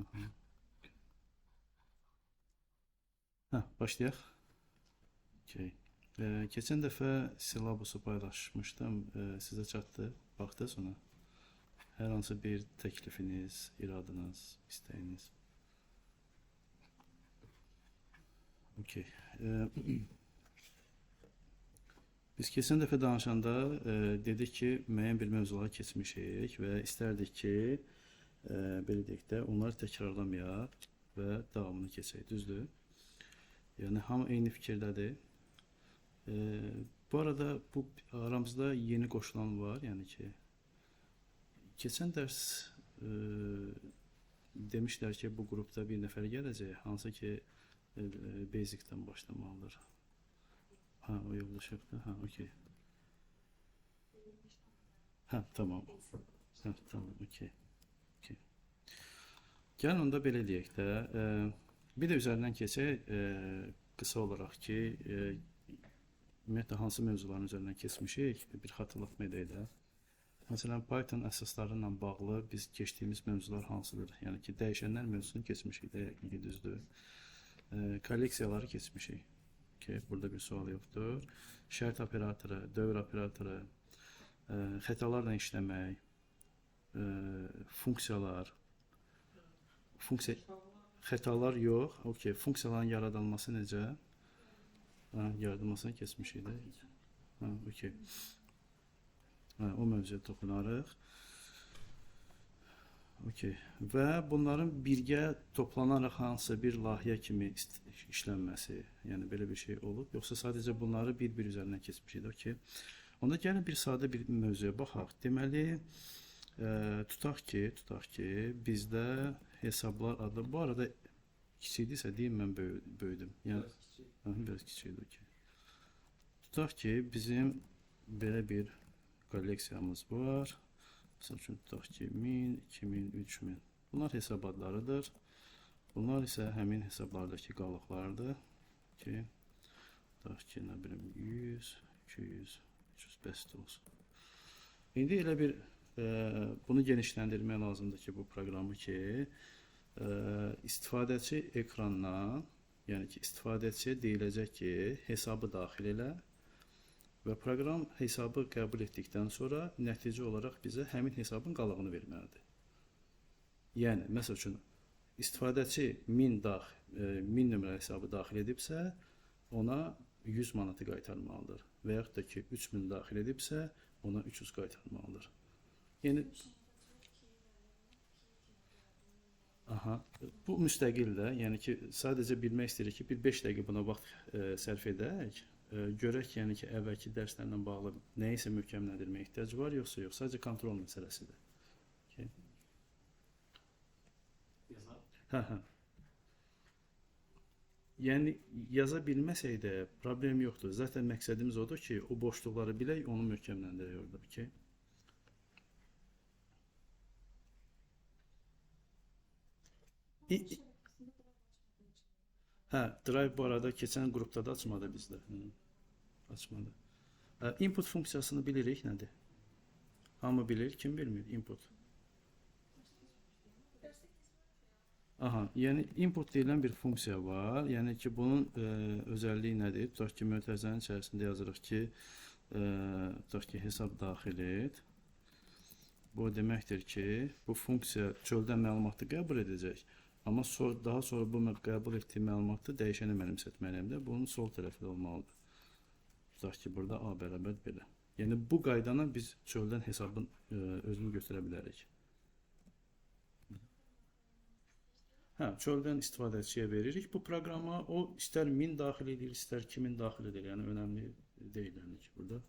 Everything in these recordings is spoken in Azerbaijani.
Aha. Başlayaq. Okay. Keçən dəfə silabusu paylaşmışdım. Sizə çatdı. Baxdınız ona. Hər hansı bir təklifiniz, iradınız, istəyiniz. Okay. Biz keçən dəfə danışanda dedik ki, müəyyən bir mövzulara keçmişik və istərdik ki, belə deyək də, onları təkrarlamayaq və davamını keçək, düzdür? Yəni hamı eyni fikirdədir. Bu arada bu aramızda yeni qoşulan var, yəni ki, keçən dərs demişlər ki, bu qrupda bir nəfər gələcək, hansı ki Basic-dən başlamalıdır. Ha, o yollaşıqdır. Ha, okey. Ha, tamam. Ha, tamam, okey. Okey. Gəlin onda belə deyək də, bir də üzərindən keçək, qısa olaraq ki, ümumiyyətlə hansı mövzuların üzərindən keçmişik, bir xatırlatma edək də. Məsələn, Python əsasları ilə bağlı biz keçdiyimiz mövzular hansıdır? Yəni ki, dəyişənlər mövzusunu keçmişik də, yəqin ki, düzdür. Kolleksiyaları keçmişik. Okay, burada bir sual yoxdur. Şərt operatoru, dövr operatoru, xətalarla işləmək, funksiyalar, xətalar yox. Okay, funksiyaların yaradılması necə? Yaradılmasını keçmişik də. Okay. O mövzuya toxunarıq. Okay. Və bunların birgə toplanaraq hansısa bir layihə kimi işlənməsi, yəni belə bir şey olub, yoxsa sadəcə bunları bir-bir üzərindən keçmişik. Okay. Onda gəlin bir sadə bir mövzuya baxaq. Deməli, tutaq ki, bizdə hesablar adlı, bu arada kiçikdirsə deyin, mən böyüdüm. Yəni biraz kiçikdir. Okay. Tutaq ki, bizim belə bir kolleksiyamız var. Məsəl üçün tutaq ki, 1000, 2000, 3000. Bunlar hesab adlarıdır. Bunlar isə həmin hesablardakı qalıqlardır ki, tutaq ki, nə bilim 100, 200, 300 bəsit olsun. İndi elə bir bunu genişləndirmək lazımdır ki, bu proqramı ki, istifadəçi ekrandan, yəni ki, istifadəçiyə deyiləcək ki, hesabı daxil elə və proqram hesabı qəbul etdikdən sonra nəticə olaraq bizə həmin hesabın qalığını verməlidir. Yəni, məsəl üçün, istifadəçi 1000 nömrə hesabı daxil edibsə, ona 100 manatı qaytarmalıdır. Və yaxud da ki, 3000 daxil edibsə, ona 300 qaytarmalıdır. Yəni, bu müstəqil də, yəni ki, sadəcə bilmək istəyirik ki, bir 5 dəqiqə buna vaxt sərf edək. Görək, yəni ki, əvvəlki dərslərlə bağlı nəyisə möhkəmləndirməyə ehtiyac var, yoxsa yox, sadəcə kontrol məsələsidir. Okay. Yəni, yaza bilməsək də problem yoxdur. Zaten məqsədimiz odur ki, o boşluqları bilək, onu möhkəmləndirək orada. Okay. Drive bu arada keçən qrupda da açmadı bizdə. Açmadı. Input funksiyasını bilirik, nədir? Hamı bilir, kim bilmir input? Yəni input deyilən bir funksiya var. Yəni ki, bunun özəlliyi nədir? Tutaq ki, mötərizənin içərisində yazırıq ki, tutaq ki, hesab daxil et. Bu deməkdir ki, bu funksiya çöldən məlumatı qəbul edəcək. Amma daha sonra bu qəbul etdiyi məlumatı dəyişənə mənimsətməliyəm də. Bunun sol tərəfdə olmalıdır. Tutaq ki, burada A bərabər belə. Yəni, bu qaydana biz çöldən hesabın özünü götürə bilərik. Çöldən istifadəçiyə veririk bu proqrama. O, istər 1000 daxil edir, istər 2000 daxil edir. Yəni, önəmli deyil yəni ki, burada.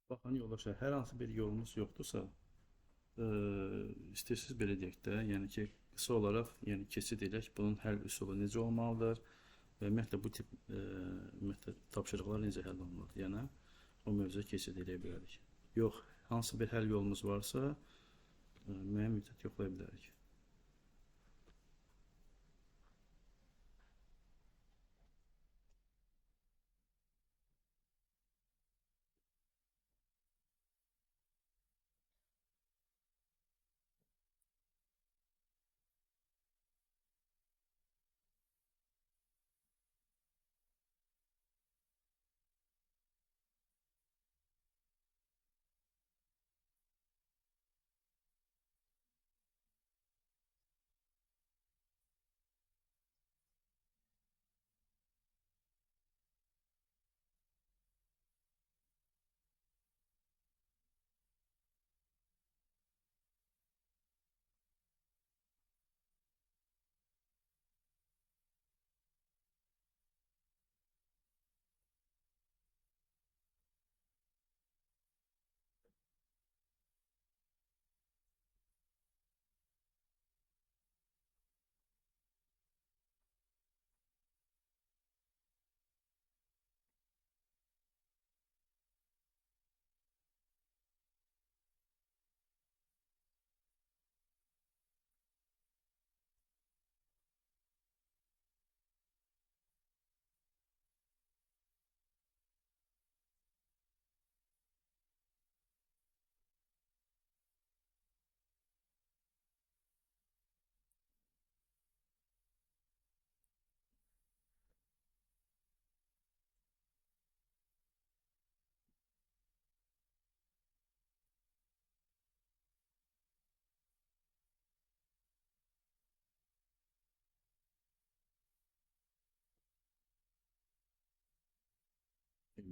Baxın yoldaşlar, hər hansı bir yolunuz yoxdursa, istəyirsiniz belə deyək də, yəni ki, qısa olaraq, yəni keçid edək, bunun həll üsulu necə olmalıdır və ümumiyyətlə bu tip ümumiyyətlə tapşırıqlar necə həll olunur? Yəni o mövzuya keçid edə bilərik. Yox, hansı bir həll yolumuz varsa, müəyyən müddət yoxlaya bilərik.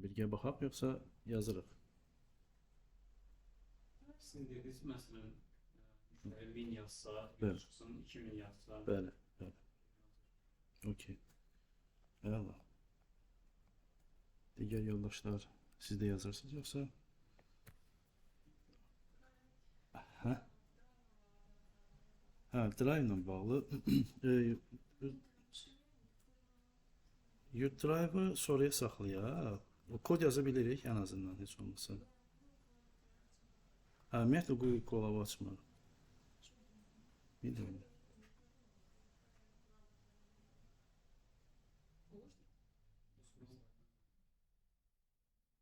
Birgə baxaq, yoxsa yazırıq? Sizin dediniz məsələn, müştəri 1000 yazsa, Bəli. çıxsın 2000 yazsa. Bəli, bəli. Okey. Eyvallah. Digər yoldaşlar, siz də yazırsınız yoxsa? Hə? Hə, Drive ilə bağlı. U-Drive-ı sonraya saxlayaq. O kod yaza bilirik ən azından heç olmasa. Hə, ümumiyyətlə Google Colab açmır. Bilmiyorum.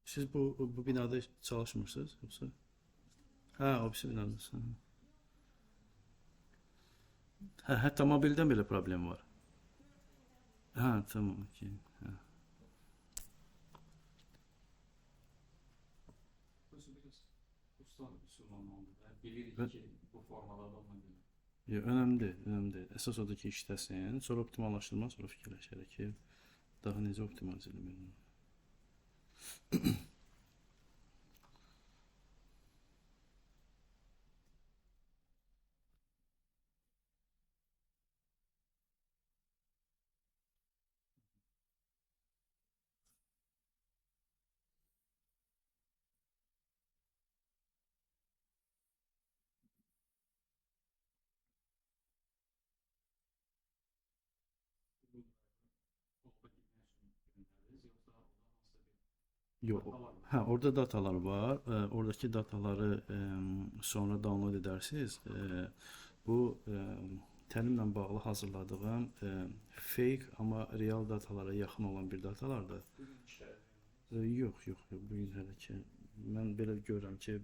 Siz bu binada çalışmırsınız yoksa? Ha, o birisi binadasın. Ha, hətta mobildən belə problem var. Ha, tamam, okey. Ha. Usta üsul olmalıdır. Bilirik Və- ki, bu formalarda olmalıdır. Yo, önemli değil, önemli değil. Əsas odur ki, işləsin, sonra optimallaşdırma, sonra fikirləşərək ki, daha necə optimalize eləmək. Orada gitmək üçün göndəririz, yoxsa orada hansısa bir Yox, data var mı? hə, orada datalar var. Oradakı dataları sonra download edərsiniz. Bu təlimlə bağlı hazırladığım fake amma real datalara yaxın olan bir datalardır. Bugün işlər. Yox, yox, yox. Bu gün hələ ki mən belə görürəm ki,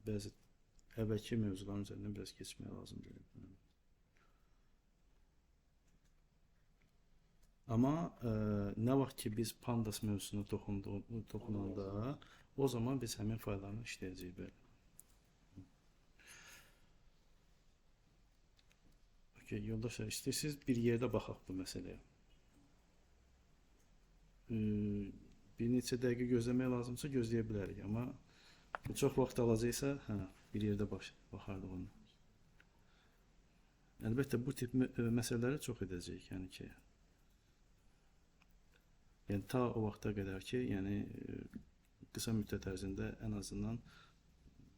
bəzi əvvəlki mövzuların üzərindən biraz keçmək lazımdır. Amma nə vaxt ki biz pandas mövzusuna toxunanda, o zaman biz həmin fayllarla işləyəcəyik belə. Okey, yoldaşlar, istəyirsiniz bir yerdə baxaq bu məsələyə. Bir neçə dəqiqə gözləmək lazımsa gözləyə bilərik, amma çox vaxt alacaqsa, hə, bir yerdə baxardıq onu. Əlbəttə bu tip məsələləri çox edəcəyik, yəni ki, yəni ta o vaxta qədər ki, yəni qısa müddət ərzində ən azından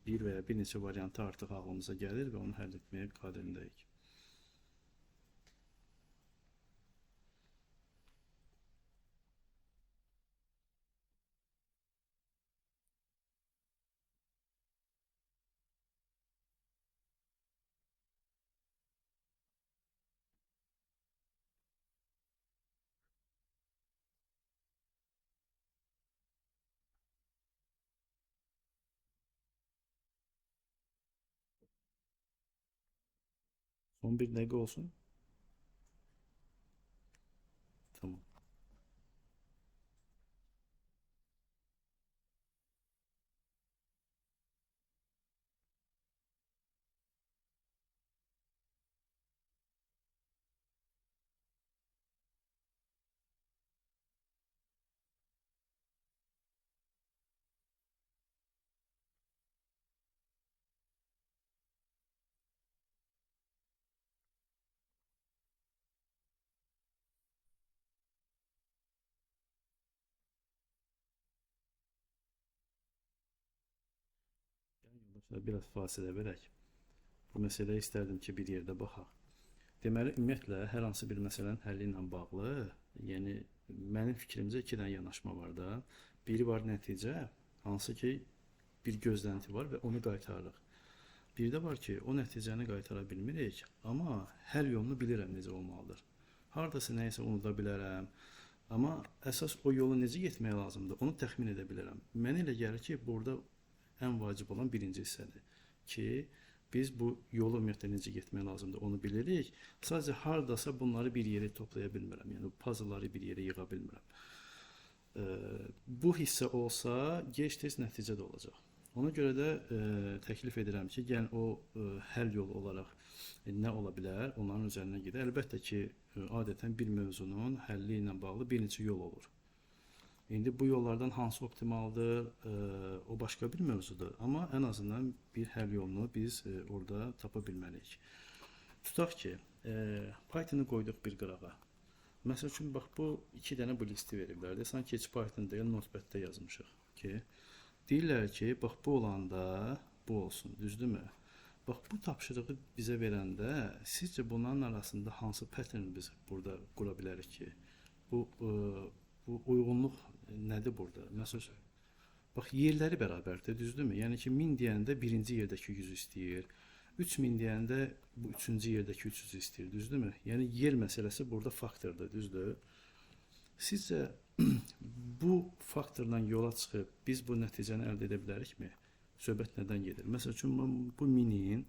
bir və ya bir neçə variantı artıq ağlımıza gəlir və onu həll etməyə qadirindəyik. Son bir dəqiqə olsun. Tamam. Yoldaşlar, biraz fasilə verək. Bu məsələyə istərdim ki, bir yerdə baxaq. Deməli, ümumiyyətlə, hər hansı bir məsələnin həlli ilə bağlı, yəni mənim fikrimcə iki dənə yanaşma var da. Biri var nəticə, hansı ki, bir gözlənti var və onu qaytarırıq. Bir də var ki, o nəticəni qaytara bilmirik, amma həll yolunu bilirəm necə olmalıdır. Hardasa nəyisə unuda bilərəm, amma əsas o yolu necə getmək lazımdır, onu təxmin edə bilərəm. Mənə elə gəlir ki, burada ən vacib olan birinci hissədir ki, biz bu yolu ümumiyyətlə necə getmək lazımdır, onu bilirik. Sadəcə hardasa bunları bir yerə toplaya bilmirəm, yəni puzzle'ları bir yerə yığa bilmirəm. Bu hissə olsa, gec-tez nəticə də olacaq. Ona görə də təklif edirəm ki, gəlin o həll yolu olaraq nə ola bilər, onların üzərinə gedək. Əlbəttə ki, adətən bir mövzunun həlli ilə bağlı bir neçə yol olur. İndi bu yollardan hansı optimaldır, o başqa bir mövzudur. Amma ən azından bir həll yolunu biz orada tapa bilməliyik. Tutaq ki, Python-u qoyduq bir qırağa. Məsəl üçün, bax, bu iki dənə bu listi veriblər də. Sanki heç Python deyil, Notepad-də yazmışıq ki, deyirlər ki, bax, bu olanda bu olsun, düzdürmü? Bax, bu tapşırığı bizə verəndə, sizcə bunların arasında hansı pattern biz burada qura bilərik ki, bu uyğunluq nədir burada? Məsələn, bax, yerləri bərabərdir, düzdürmü? Yəni ki, 1000 deyəndə birinci yerdəki 100 istəyir, 3000 deyəndə bu üçüncü yerdəki 300 istəyir, düzdürmü? Yəni, yer məsələsi burada faktordur, düzdür? Sizcə, bu faktordan yola çıxıb biz bu nəticəni əldə edə bilərikmi? Söhbət nədən gedir? Məsəl üçün, bu minin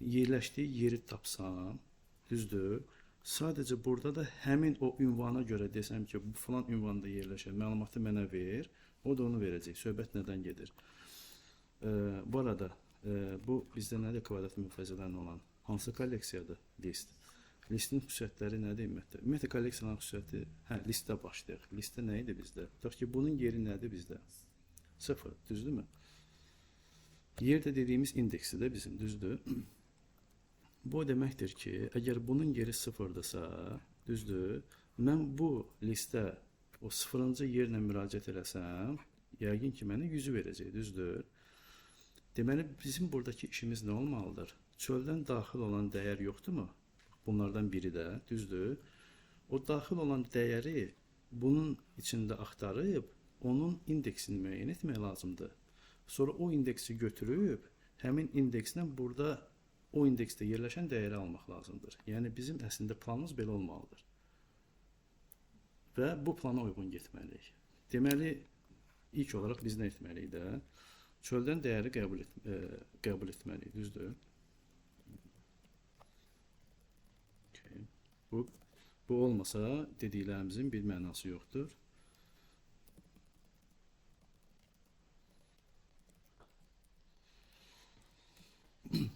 yerləşdiyi yeri tapsam, düzdür? Sadəcə burada da həmin o ünvana görə desəm ki, bu falan ünvanda yerləşən məlumatı mənə ver, o da onu verəcək. Söhbət nədən gedir? Bu arada, bu bizdə nədir kvadrat müfəzələrin olan? Hansı kolleksiyadır? List. Listin xüsusiyyətləri nədir ümumiyyətlə? Ümumiyyətlə, kolleksiyanın xüsusiyyəti, listə başlayaq. Listə nə idi bizdə? Tutaq ki, bunun yeri nədir bizdə? 0, düzdürmü? Yer də dediyimiz indeksidir bizim, düzdür? Bu deməkdir ki, əgər bunun yeri 0-dırsa, düzdür, mən bu listə o 0-cı yerlə müraciət eləsəm, yəqin ki, mənə 100-ü verəcək, düzdür? Deməli, bizim buradakı işimiz nə olmalıdır? Çöldən daxil olan dəyər yoxdurmu? Bunlardan biri də, düzdür? O daxil olan dəyəri bunun içində axtarıb, onun indeksini müəyyən etmək lazımdır. Sonra o indeksi götürüb, həmin indekslə burada o indeksdə yerləşən dəyəri almaq lazımdır. Yəni, bizim əslində planımız belə olmalıdır. Və bu plana uyğun getməliyik. Deməli, ilk olaraq biz nə etməliyik də? Çöldən dəyəri qəbul etməliyik, düzdür? Bu olmasa, dediklərimizin bir mənası yoxdur.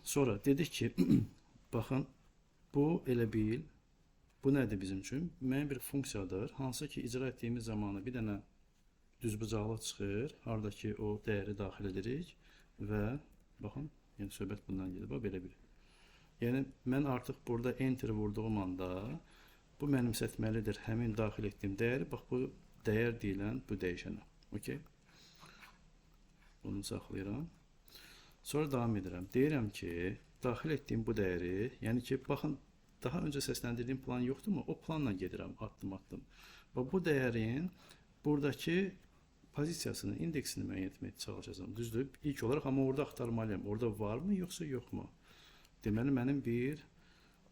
Sonra dedik ki, baxın, bu elə bil, bu nədir bizim üçün? Müəyyən bir funksiyadır, hansı ki, icra etdiyimiz zamanı bir dənə düzbucaqlı çıxır, haradakı o dəyəri daxil edirik və, baxın, yəni söhbət bundan gedir, bax, belə bir. Yəni, mən artıq burada enter vurduğum anda, bu mənimsətməlidir həmin daxil etdiyim dəyəri, bax, bu dəyər deyilən bu dəyişənə. Okay? Bunu saxlayıram. Sonra davam edirəm. Deyirəm ki, daxil etdiyim bu dəyəri, yəni ki, baxın, daha öncə səsləndirdiyim plan yoxdurmu? O planla gedirəm addım-addım. Və bu dəyərin buradakı pozisiyasını, indeksini müəyyən etməyə çalışacağam. Düzdür? İlk olaraq amma orada axtarmalıyam. Orada varmı, yoxsa yoxmu? Deməli, mənim bir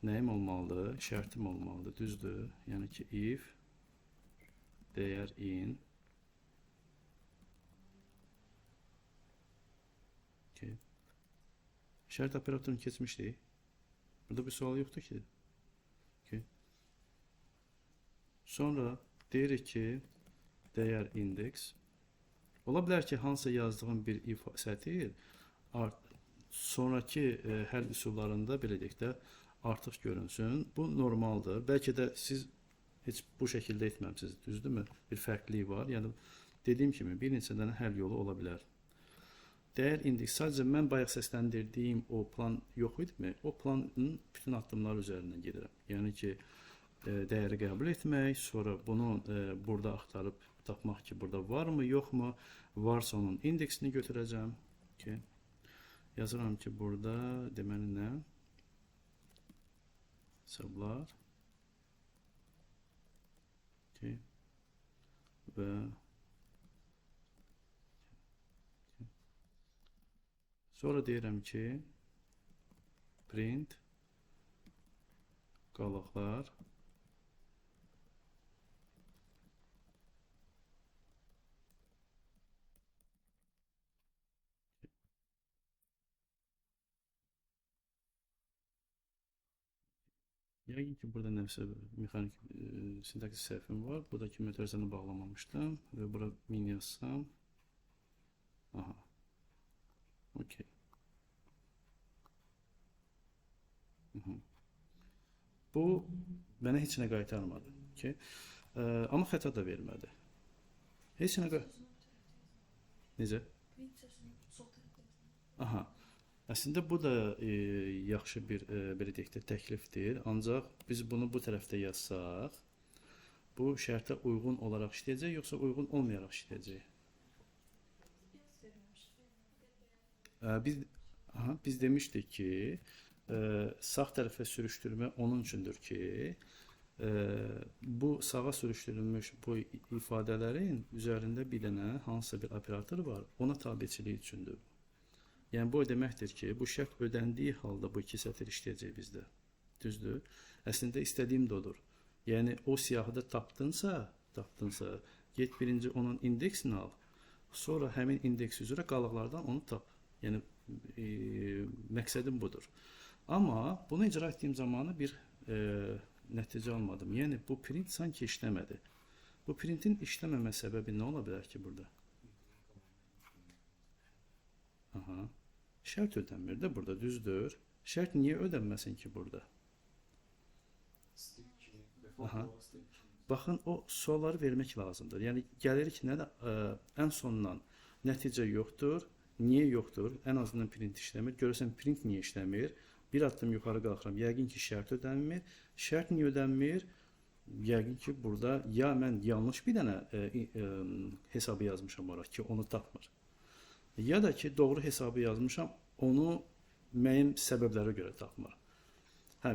nəyim olmalıdır? Şərtim olmalıdır. Düzdür? Yəni ki, if dəyər in okay. Şərt operatorunu keçmişdik. Burada bir sual yoxdur ki. Okay. Sonra deyirik ki, dəyər indeks. Ola bilər ki, hansısa yazdığım bir if sətir sonraki həll üsullarında belə deyək də artıq görünsün. Bu normaldır. Bəlkə də siz heç bu şəkildə etməmisiniz, düzdürmü? Bir fərqlilik var. Yəni dediyim kimi bir neçə dənə həll yolu ola bilər. Dəyər indeks sadəcə mən bayaq səsləndirdiyim o plan yox idimi? O planın bütün addımları üzərindən gedirəm. Yəni ki, dəyəri qəbul etmək, sonra bunu burada axtarıb tapmaq ki, burada varmı, yoxmu? Varsa onun indeksini götürəcəm. Okay. Yazıram ki, burada deməli nə? Hesablar. Okay. Və sonra deyirəm ki, print qalıqlar yəqin ki, burada nəsə mexanik sintaksis səhvim var. Buradakı mötərizəni bağlamamışdım və bura min yazsam. Aha. Okay. Bu mənə heç nə qaytarmadı. Okay. Amma xəta da vermədi. Heç nə necə? Aha. Əslində bu da yaxşı bir belə deyək də təklifdir. Ancaq biz bunu bu tərəfdə yazsaq, bu şərtə uyğun olaraq işləyəcək, yoxsa uyğun olmayaraq işləyəcək? Biz demişdik ki, sağ tərəfə sürüşdürmə onun üçündür ki, bu sağa sürüşdürülmüş bu ifadələrin üzərində bir dənə hansısa bir operator var, ona tabiçilik üçündür. Yəni bu o deməkdir ki, bu şərt ödəndiyi halda bu iki sətir işləyəcək bizdə. Düzdür? Əslində istədiyim də odur. Yəni o siyahıda tapdınsa, get birinci onun indeksini al, sonra həmin indeks üzrə qalıqlardan onu tap. Yəni məqsədim budur. Amma bunu icra etdiyim zamanı bir nəticə almadım. Yəni bu print sanki işləmədi. Bu printin işləməmə səbəbi nə ola bilər ki burada? Aha. Şərt ödənmir də burada, düzdür. Şərt niyə ödənməsin ki burada? Aha. Baxın, o sualları vermək lazımdır. Yəni gəlirik nədə ən sondan nəticə yoxdur. Niyə yoxdur? Ən azından print işləmir. Görürsən print niyə işləmir? Bir addım yuxarı qalxıram. Yəqin ki, şərt ödənmir. Şərt niyə ödənmir? Yəqin ki, burada ya mən yanlış bir dənə hesabı yazmışam ora ki, onu tapmır. Ya da ki, doğru hesabı yazmışam, onu müəyyən səbəblərə görə tapmır.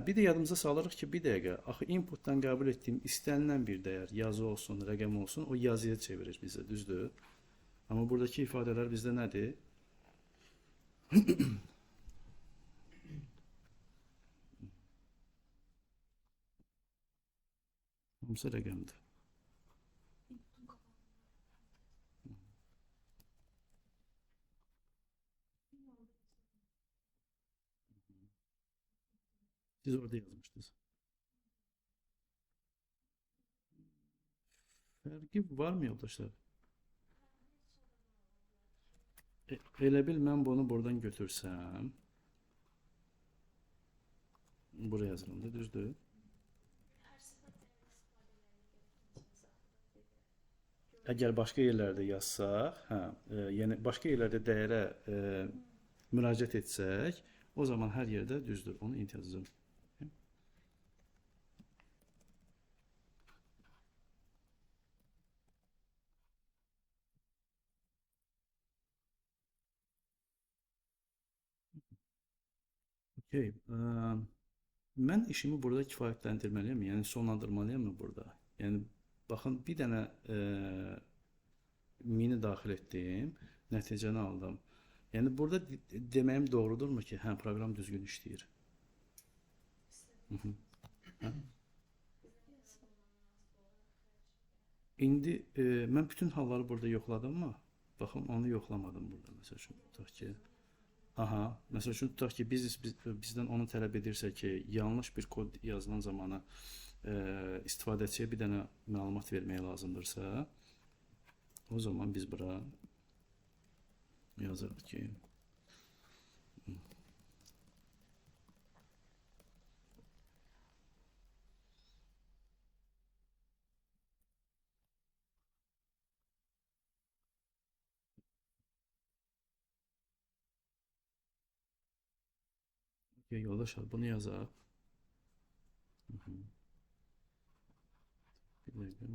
Bir də yadımıza salırıq ki, bir dəqiqə, axı inputdan qəbul etdiyim istənilən bir dəyər, yazı olsun, rəqəm olsun, o yazıya çevirir bizə, düzdür? Amma buradakı ifadələr bizdə nədir? Hamısı rəqəmdir. Siz orada yazmışdınız. Fərqi varmı yoldaşlar? Elə bil mən bunu buradan götürsəm, buraya yazılımda, düzdür? Əgər başqa yerlərdə yazsaq, yəni başqa yerlərdə dəyərə müraciət etsək, o zaman hər yerdə düzdür. Onu intihazım. Okay. Mən işimi burada kifayətləndirməliyəm, yəni sonlandırmalıyam mı burada? Yəni baxın bir dənə mini daxil etdim, nəticəni aldım. Yəni burada deməyim doğrudurmu ki, hə proqram düzgün işləyir? Hı -hı. Hə? İndi mən bütün halları burada yoxladım mı? Baxın onu yoxlamadım burada. Məsəl üçün tutaq ki, aha, məsəl üçün tutaq ki bizdən onu tələb edirsə ki, yanlış bir kod yazılan zamanı istifadəçiyə bir dənə məlumat vermək lazımdırsa, o zaman biz bura yazırıq ki, yoldaşlar bunu yazaq. Bir dəqiqə.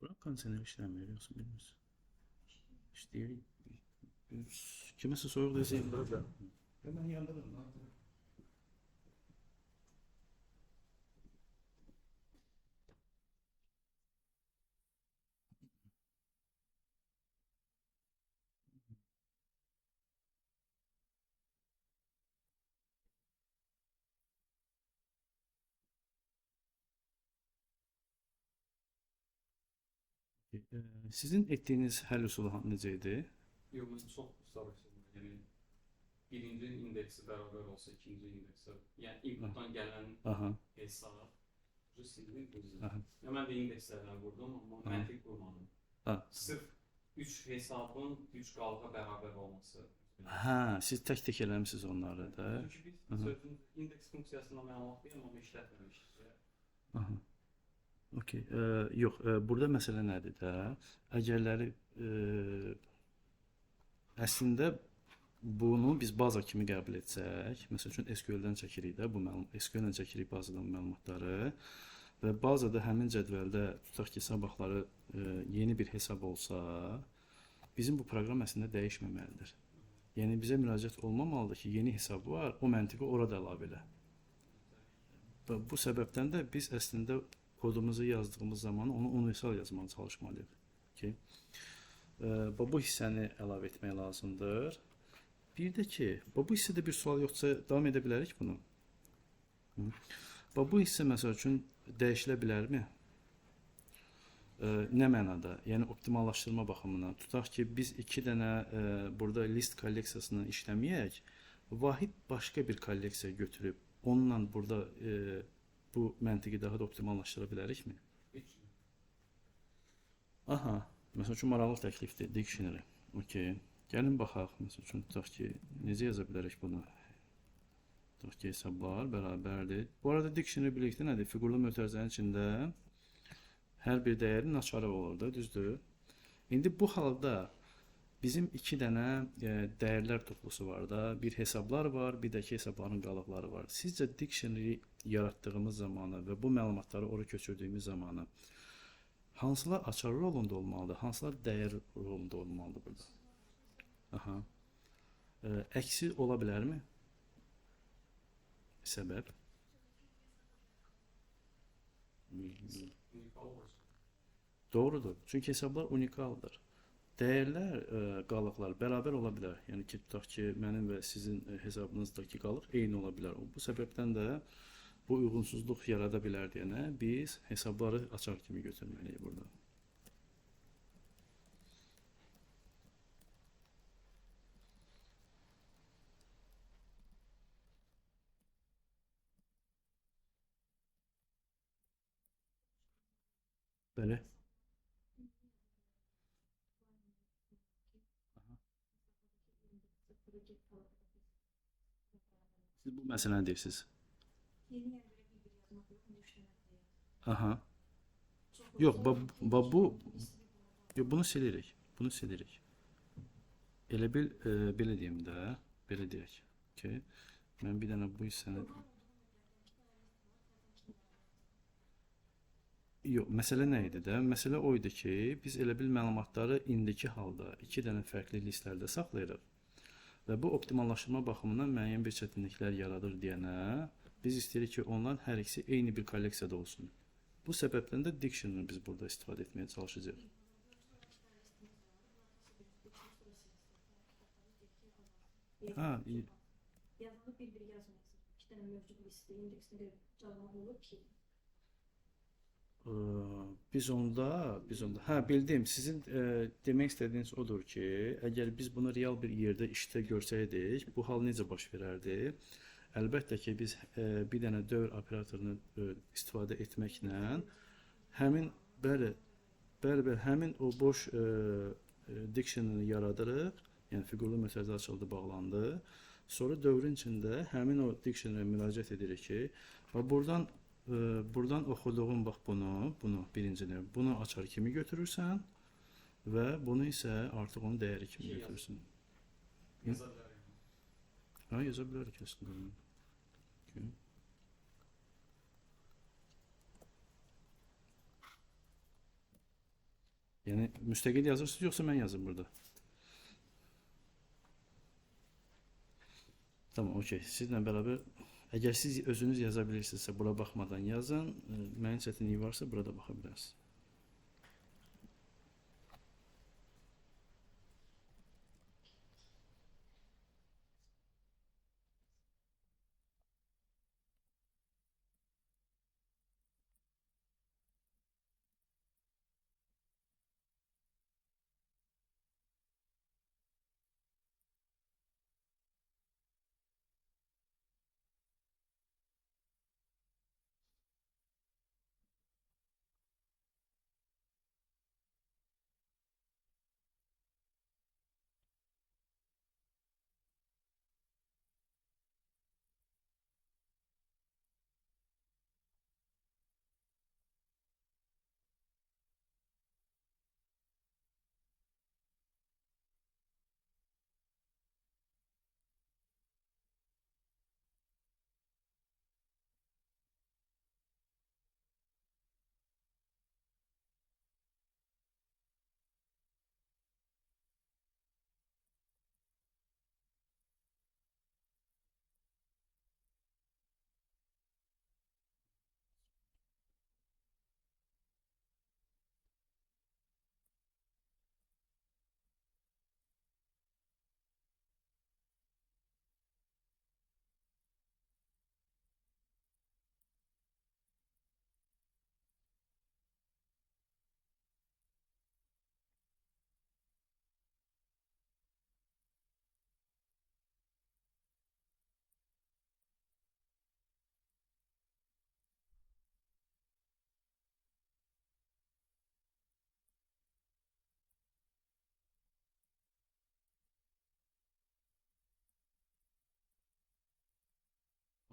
Bura kondisioner işləmir, yoxsa bilmirsən? İşləyir. Kiməsə soyuq desəyim burada. Mən yandırım. Sizin etdiyiniz həll üsulu necə idi? Yox, mən çox soruşdum. Yəni birinci indeksi bərabər olsa ikinci indeksə, yəni inputdan gələn hesab silinir düzdür. Mən də indekslərdən vurdum, amma məntiq vurmadım. Sırf 3 hesabın 3 qalığa bərabər olması. Hə, siz tək-tək eləmisiniz onları da. Çünki biz sözün indeks funksiyasına məlumat verirəm, amma işlətməmişik. Aha. Okay. Yox, burada məsələ nədir də? Əgərləri əslində bunu biz baza kimi qəbul etsək, məsəl üçün SQL-dən çəkirik də bu SQL-lə çəkirik bazadan məlumatları və bazada həmin cədvəldə tutaq ki, sabahları yeni bir hesab olsa, bizim bu proqram əslində dəyişməməlidir. Yəni bizə müraciət olmamalıdır ki, yeni hesab var, o məntiqi orada əlavə elə. Bu səbəbdən də biz əslində kodumuzu yazdığımız zaman onu universal yazmağa çalışmalıyıq. Okay. Bu hissəni əlavə etmək lazımdır. Bir də ki, bu hissədə bir sual yoxsa davam edə bilərik bunu. Bu hissə məsəl üçün dəyişilə bilərmi? Nə mənada? Yəni optimallaşdırma baxımından. Tutaq ki, biz 2 dənə burada list kolleksiyasını işləməyək, vahid başqa bir kolleksiya götürüb onunla burada bu məntiqi daha da optimallaşdıra bilərikmi? Aha, məsəl üçün maraqlı təklifdir, dictionary. Okay. Gəlin baxaq, məsəl üçün tutaq ki, necə yaza bilərik bunu? Tutaq ki, hesablar bərabərdir. Bu arada dictionary birlikdə nədir? Fiqurlu mötərizənin içində hər bir dəyərin açarı olur da, düzdür? İndi bu halda bizim 2 dənə dəyərlər toplusu var da, bir hesablar var, bir də ki hesabların qalıqları var. Sizcə dictionary yaratdığımız zamanı və bu məlumatları ora köçürdüyümüz zamanı hansılar açar rolunda olmalıdır, hansılar dəyər rolunda olmalıdır burada? Aha. Əksi ola bilərmi? Səbəb? Doğrudur. Çünki hesablar unikaldır. Dəyərlər, qalıqlar bərabər ola bilər. Yəni ki, tutaq ki, mənim və sizin hesabınızdakı qalıq eyni ola bilər. Bu səbəbdən də bu uyğunsuzluq yarada bilər deyənə biz hesabları açar kimi götürməliyik burada. Bəli. Siz bu məsələni deyirsiniz. Aha. Yox, bunu silirik. Bunu silirik. Elə bil, belə deyim də, belə deyək. Okay. Mən bir dənə bu hissəni Yox, məsələ nə idi də? Məsələ o idi ki, biz elə bil məlumatları indiki halda iki dənə fərqli listlərdə saxlayırıq və bu optimallaşdırma baxımından müəyyən bir çətinliklər yaradır deyənə, biz istəyirik ki, onlar hər ikisi eyni bir kolleksiyada olsun. Bu səbəbdən də dictionary biz burada istifadə etməyə çalışacağıq. Ha, Yazılı bir-biri yazmayasınız. İki dənə mövcud listi indeksinə görə cavab olur ki, biz onda hə bildim. Sizin demək istədiyiniz odur ki, əgər biz bunu real bir yerdə işdə görsəydik, bu hal necə baş verərdi? Əlbəttə ki, biz bir dənə dövr operatorunu istifadə etməklə həmin bəli, həmin o boş dictionary yaradırıq. Yəni fiqurlu məsələ açıldı, bağlandı. Sonra dövrün içində həmin o dictionary müraciət edirik ki, və buradan oxuduğum bax bunu birincini, bunu açar kimi götürürsən və bunu isə artıq onun dəyəri kimi götürürsən. Yaza bilərəm. Ha, yaza bilərik əslində. Okay. Yəni müstəqil yazırsınız yoxsa mən yazım burada? Tamam, okey. Sizlə bərabər, əgər siz özünüz yaza bilirsinizsə, bura baxmadan yazın. Mənim çətinliyi varsa, burada baxa bilərsiniz.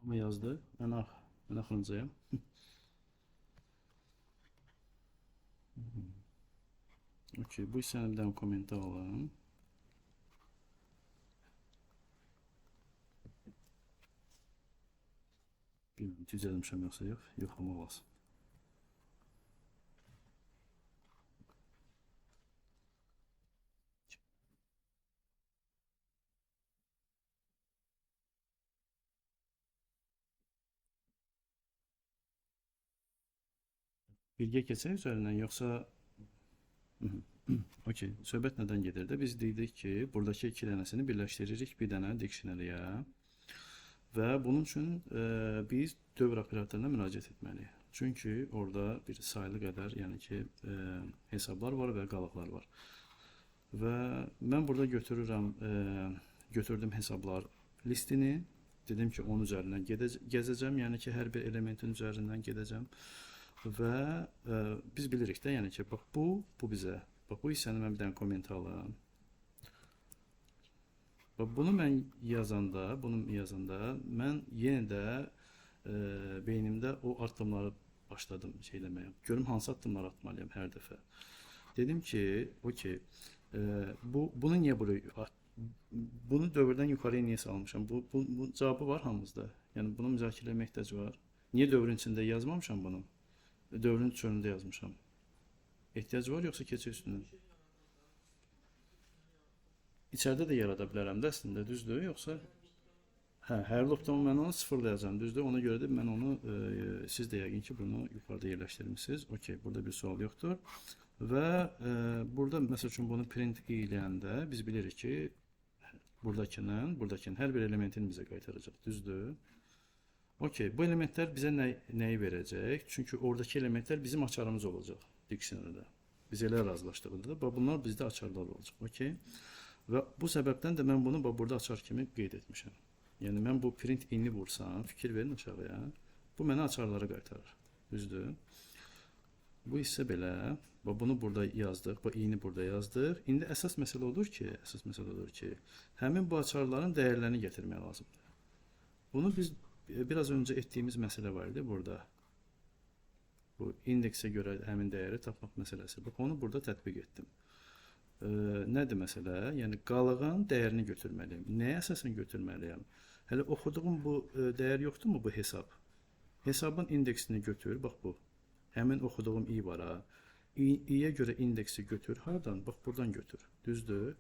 Ama yazdı. Ben axırıncayam. Okey, bu hissəni bir dənə kommentə alalım. Bilmiyorum, düzəlmişəm yoxsa yox, yoxlamaq lazım. Bilgiyə keçək üzərindən, yoxsa okey, söhbət nədən gedir də? Biz dedik ki, buradakı iki dənəsini birləşdiririk bir dənə dictionary-yə və bunun üçün biz dövr operatoruna müraciət etməliyik. Çünki orada bir sayılı qədər, yəni ki, hesablar var və qalıqlar var. Və mən burada götürdüm hesablar listini. Dedim ki, onun üzərindən gəzəcəm, yəni ki, hər bir elementin üzərindən gedəcəm. Və biz bilirik də, yəni ki, bax bu bizə, bax bu hissəni mən bir dənə komment alıram. Bax bunu mən yazanda, mən yenə də beynimdə o addımları başladım şeyləməyə. Görüm hansı addımları atmalıyam hər dəfə. Dedim ki, okey, bunu niyə buraya, bunu dövrdən yuxarıya niyə salmışam? Bu cavabı var hamımızda. Yəni bunu müzakirə etmək ehtiyac var. Niyə dövrün içində yazmamışam bunu? Dövrün çölündə yazmışam. Ehtiyac var yoxsa keçək üstündən? İçəridə də yarada bilərəm də əslində, düzdür, yoxsa? Hə, hər lobdan mən onu sıfırlayacağam, düzdür? Ona görə də mən onu, siz də yəqin ki, bunu yuxarıda yerləşdirmişsiniz. Okey, burada bir sual yoxdur. Və burada, məsəl üçün, bunu print eləyəndə biz bilirik ki, buradakının hər bir elementini bizə qaytaracaq, düzdür? Okey, bu elementlər bizə nəyi verəcək? Çünki oradakı elementlər bizim açarımız olacaq dictionary-də. Biz elə razılaşdığında da, bunlar bizdə açarlar olacaq, okey? Və bu səbəbdən də mən bunu burada açar kimi qeyd etmişəm. Yəni, mən bu print in'i vursam, fikir verin aşağıya, bu mənə açarları qaytarır, düzdür? Bu hissə belə, bunu burada yazdıq, bu in'i burada yazdıq. İndi əsas məsələ odur ki, həmin bu açarların dəyərlərini gətirmək lazımdır. Bunu biz biraz öncə etdiyimiz məsələ var idi burada. Bu indeksə görə həmin dəyəri tapmaq məsələsi. Bax, onu burada tətbiq etdim. Nədir məsələ? Yəni, qalığın dəyərini götürməliyim. Nəyə əsasən götürməliyim? Hələ oxuduğum bu dəyər yoxdurmu, bu hesab? Hesabın indeksini götür, bax bu. Həmin oxuduğum i var ha. i-yə görə indeksi götür. Hardan? Bax, buradan götür. Düzdür?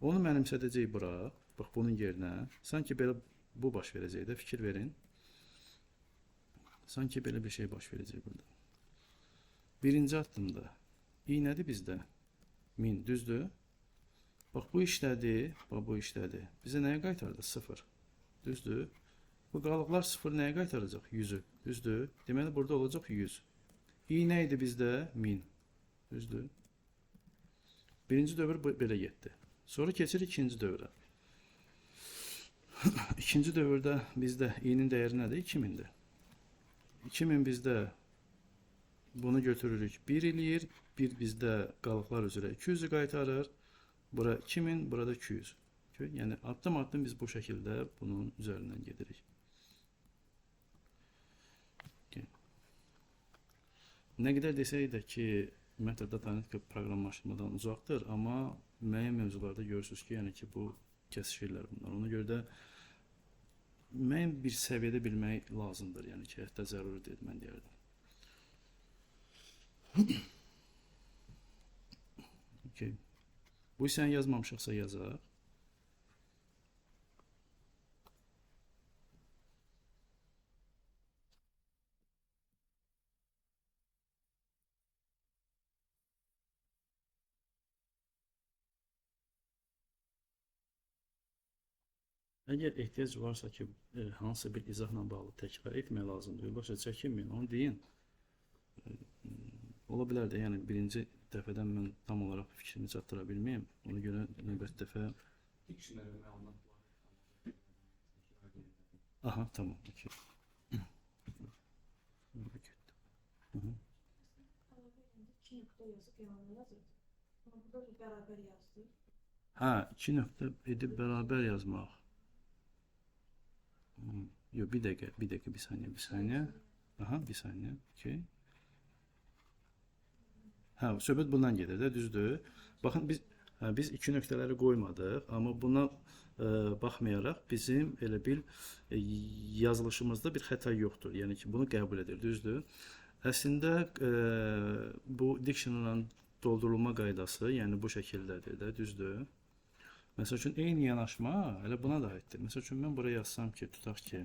Onu mənimsədəcək bura. Bax, bunun yerinə. Sanki belə bu baş verəcək də, fikir verin. Sanki belə bir şey baş verəcək burada. Birinci addımda i nədir bizdə? 1000, düzdür? Bax, bu işlədi, bax, bu işlədi. Bizə nəyə qaytardı? 0. Düzdür? Bu qalıqlar 0 nəyə qaytaracaq? 100'ü. Düzdür? Deməli, burada olacaq 100. i nə idi bizdə? 1000. Düzdür? Birinci dövr belə getdi. Sonra keçir ikinci dövrə. İkinci dövrdə bizdə i'nin dəyəri nədir? 2000'dir. 2000 bizdə bunu götürürük 1 eləyir. 1 bizdə qalıqlar üzrə 200'ü qaytarır. Bura 2000, burada 200. Yəni, addım-addım biz bu şəkildə bunun üzərindən gedirik. Nə qədər desək də ki, ümumiyyətlə data analitika proqramlaşdırmadan uzaqdır, amma müəyyən mövzularda görürsünüz ki, yəni ki, bu kəsişirlər bunlar. Ona görə də müəyyən bir səviyyədə bilmək lazımdır, yəni ki, hətta zəruridir, mən deyərdim. Okay. Bu hissəni yazmamışıqsa yazaq. Əgər ehtiyac varsa ki, hansısa bir izahla bağlı təkrar etmək lazımdır, başa çəkinməyin, onu deyin. Ola bilər də, yəni birinci dəfədən mən tam olaraq fikrimi çatdıra bilməyim. Ona görə növbəti dəfə... Dictionary məlumatlar. Aha, tamam. Okay. İki nöqtə yazıb yanına yazırdı. Amma burada bərabər yazdı. Hə, 2 nöqtə edib bərabər yazmaq. Yox, bir dəqiqə, bir saniyə. Aha, bir saniyə, okey. Hə, söhbət bundan gedir də, düzdür. Baxın, biz 2 nöqtələri qoymadıq, amma buna baxmayaraq bizim elə bil yazılışımızda bir xəta yoxdur. Yəni ki, bunu qəbul edir, düzdür. Əslində, bu dictionary-ın doldurulma qaydası, yəni bu şəkildədir də, düzdür. Məsəl üçün, eyni yanaşma elə buna da aiddir. Məsəl üçün, mən buraya yazsam ki, tutaq ki,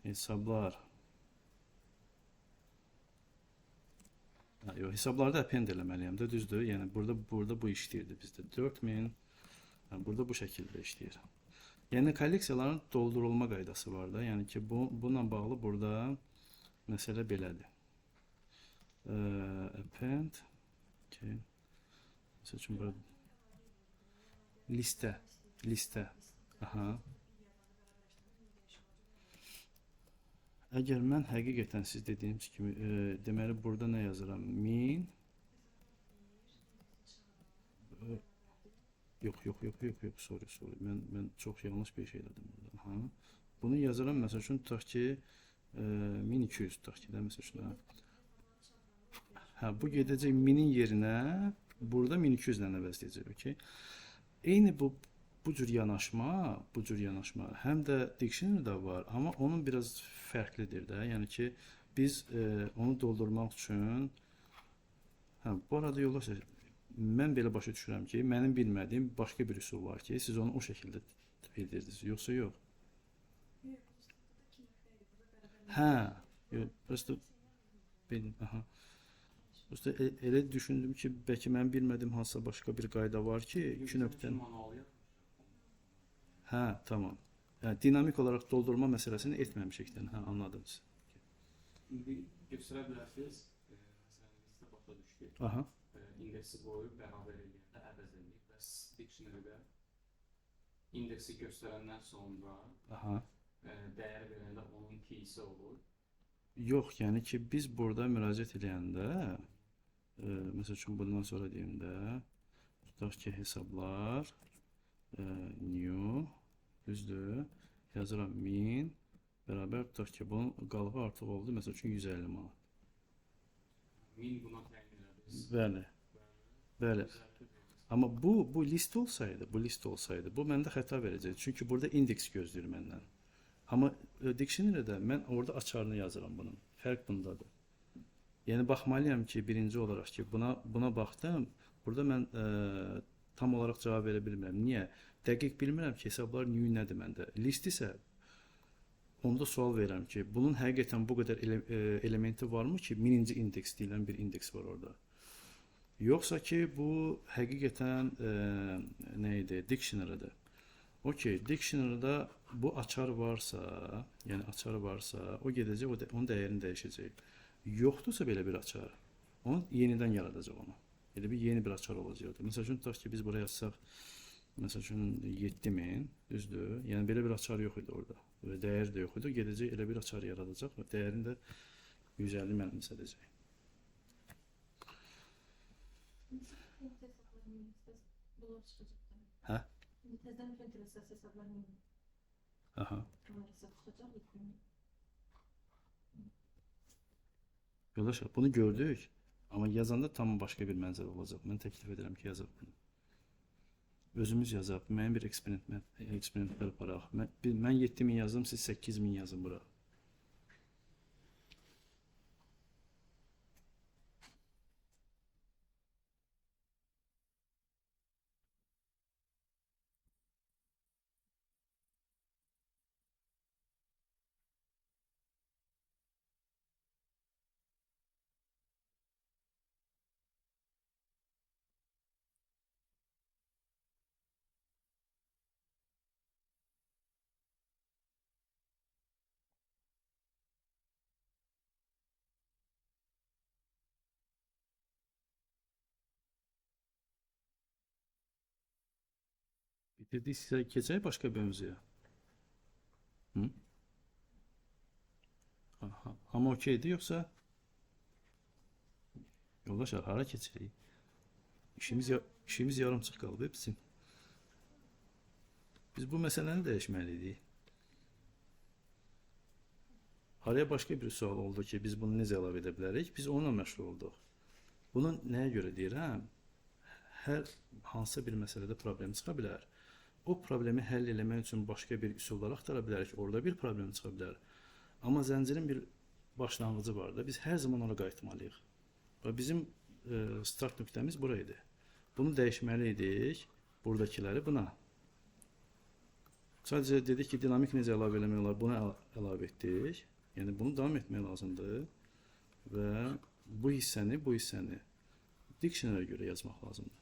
hesablar. Yox, hesablarda append eləməliyəm də, düzdür. Yəni, burada bu işləyirdi bizdə. 4000, burada bu şəkildə işləyir. Yəni, kolleksiyaların doldurulma qaydası var da. Yəni ki, bununla bağlı burada məsələ belədir. Append. Məsəl üçün, burada listə. Aha. Əgər mən həqiqətən siz dediyiniz kimi, deməli, burada nə yazıram? 1000. Yox, sorry. Mən çox yanlış bir şey dedim burada. Aha. Bunu yazıram, məsəl üçün, tutaq ki, 1200 tutaq ki, məsəl üçün. Hə, bu gedəcək 1000'in yerinə, burada 1200 ilə əvəzləyəcək, okey? Eyni bu cür yanaşma həm də dictionary-də var, amma onun biraz fərqlidir də. Yəni ki, biz onu doldurmaq üçün bu arada yoldaşlar mən belə başa düşürəm ki, mənim bilmədiyim başqa bir üsul var ki, siz onu o şəkildə edirsiniz, yoxsa yox? Yox, prosto benim, prosto elə düşündüm ki, bəlkə mən bilmədiyim hansısa başqa bir qayda var ki, iki nöqtənin. Tamam. Yəni dinamik olaraq doldurma məsələsini etməmişikdən, anladım siz. İndi göstərə bilərsiniz, məsələn, listə başa düşdük. İndeksi qoyub bərabər eləyəndə əvəz eləyib. Bəs dictionary-də indeksi göstərəndən sonra dəyər verəndə onun keysi olur. Yox, yəni ki, biz burada müraciət edəndə, məsəl üçün bundan sonra deyəndə, tutaq ki, hesablar, new, düzdür, yazıram 1000, bərabər tutaq ki, bunun qalığı artıq oldu, məsəl üçün 150 manat. 1000 buna təyin edəriz. Bəli. Amma bu list olsaydı, bu məndə xəta verəcək. Çünki burada indeks gözləyir məndən. Amma dictionary-də mən orada açarını yazıram bunun. Fərq bundadır. Yəni baxmalıyam ki, birinci olaraq ki, buna baxdım. Burada mən tam olaraq cavab verə bilmirəm. Niyə? Dəqiq bilmirəm ki, hesablar new nədir məndə. List isə onda sual verirəm ki, bunun həqiqətən bu qədər elementi varmı ki, birinci indeks deyilən bir indeks var orada. Yoxsa ki, bu həqiqətən nə idi? Dictionary-də. Okey, dictionary-da bu açar varsa, yəni açar varsa, o gedəcək, onun dəyərini dəyişəcək. Yoxdursa belə bir açar, onu yenidən yaradacaq onu. Elə bir yeni bir açar olacaq. Məsəl üçün, tutaq ki, biz buraya yazsaq, məsəl üçün 7000, düzdür? Yəni belə bir açar yox idi orada. Və dəyər də yox idi. Gedəcək elə bir açar yaradacaq və dəyərini də 150 mənimsə edəcək. Təzdən internet hesablarını Yoldaşlar, bunu gördük, amma yazanda tam başqa bir mənzərə olacaq. Mən təklif edirəm ki, yazaq bunu. Özümüz yazaq, mənim bir eksperiment aparaq. Mən 7000 yazdım, siz 8000 yazın bura. Bitirdiysə keçək başqa bir mövzuya. Amma okeydir, yoxsa? Yoldaşlar, hara keçirik? İşimiz yarımçıq qalıb bizim. Biz bu məsələni dəyişməliydik. Araya başqa bir sual oldu ki, biz bunu necə əlavə edə bilərik? Biz onunla məşğul olduq. Bunu nəyə görə deyirəm? Hər hansısa bir məsələdə problem çıxa bilər. O problemi həll eləmək üçün başqa bir üsullar axtara bilərik. Orada bir problem çıxa bilər. Amma zəncirin bir başlanğıcı var da, biz hər zaman ona qayıtmalıyıq. Və bizim start nöqtəmiz buraydı. Bunu dəyişməliydik, buradakiləri buna. Sadəcə dedik ki, dinamik necə əlavə eləmək olar, buna əlavə etdik. Yəni, bunu davam etmək lazımdır. Və bu hissəni dictionary-ə görə yazmaq lazımdır.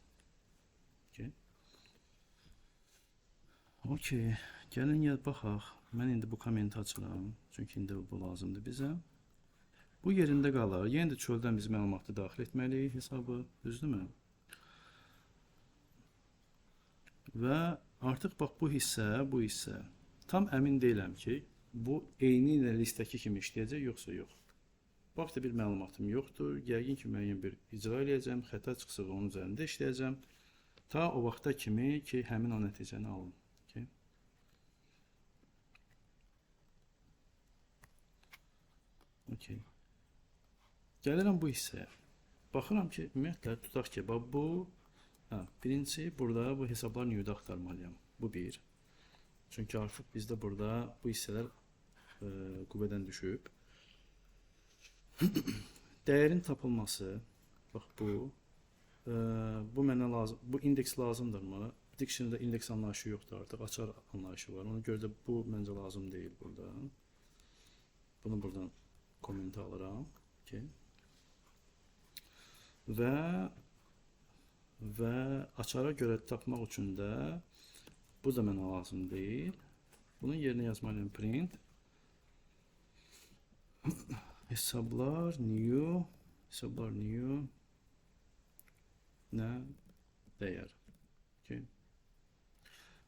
Okey, gəlin baxaq. Mən indi bu kommenti açıram, çünki indi bu lazımdır bizə. Bu yerində qalır. Yenə də çöldən biz məlumatı daxil etməliyik hesabı, düzdürmü? Və artıq bax bu hissə, tam əmin deyiləm ki, bu eyni ilə listəki kimi işləyəcək, yoxsa yox. Bax da bir məlumatım yoxdur. Yəqin ki, müəyyən bir icra eləyəcəm, xəta çıxsa onun üzərində işləyəcəm. Ta o vaxta kimi ki, həmin o nəticəni alın. Okay. Gəlirəm bu hissəyə. Baxıram ki, ümumiyyətlə, tutaq ki, bu, birinci, burada bu hesablar new'da axtarmalıyam. Bu bir. Çünki artıq bizdə burada bu hissələr qüvvədən düşüb. Dəyərin tapılması, bax bu mənə lazım, bu indeks lazımdırmı? Dictionary-də indeks anlayışı yoxdur artıq, açar anlayışı var. Ona görə də bu məncə lazım deyil burada. Bunu buradan komment alıram. Okay. Və açara görə tapmaq üçün də bu da mənə lazım deyil. Bunun yerinə yazmalıyım print. Hesablar new nə dəyər. Okay.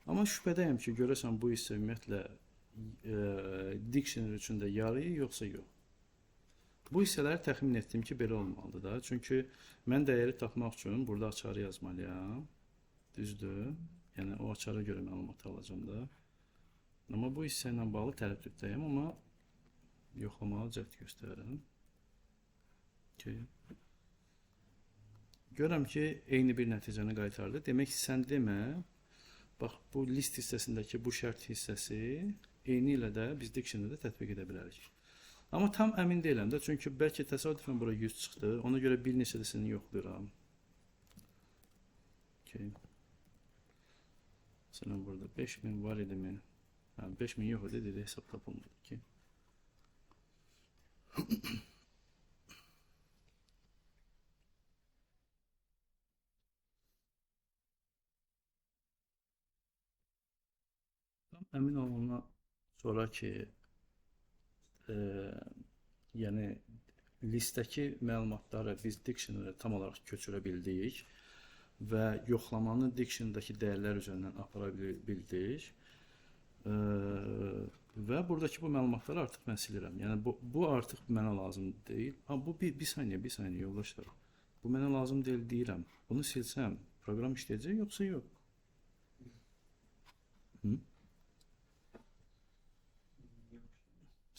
Amma şübhədəyəm ki, görəsən bu hissə ümumiyyətlə dictionary üçün də yarayır, yoxsa yox. Bu hissələri təxmin etdim ki, belə olmalıdır da. Çünki mən dəyəri tapmaq üçün burada açarı yazmalıyam. Düzdür. Yəni o açara görə məlumat alacağım da. Amma bu hissə ilə bağlı tərəddüddəyəm, amma yoxlamalı cəhd göstərirəm. Okay. Görürəm ki, eyni bir nəticəni qaytardı. Demək ki, sən demə, bax, bu list hissəsindəki bu şərt hissəsi eyni ilə də biz dictionary-də tətbiq edə bilərik. Amma tam əmin deyiləm də, çünki bəlkə təsadüfən bura 100 çıxdı. Ona görə bir neçəsini yoxlayıram. Okay. Məsələn, burada 5000 var idi mi? 5000 yox idi, dedi, hesab tapılmadı ki. Tam əmin olmamdan sonra ki, yəni listdəki məlumatları biz dictionary tam olaraq köçürə bildik və yoxlamanı dictionary-dəki dəyərlər üzərindən apara bildik. Və buradakı bu məlumatları artıq mən silirəm. Yəni bu artıq mənə lazım deyil. Bu bir saniyə yoldaşlar. Bu mənə lazım deyil deyirəm. Bunu silsəm proqram işləyəcək yoxsa yox?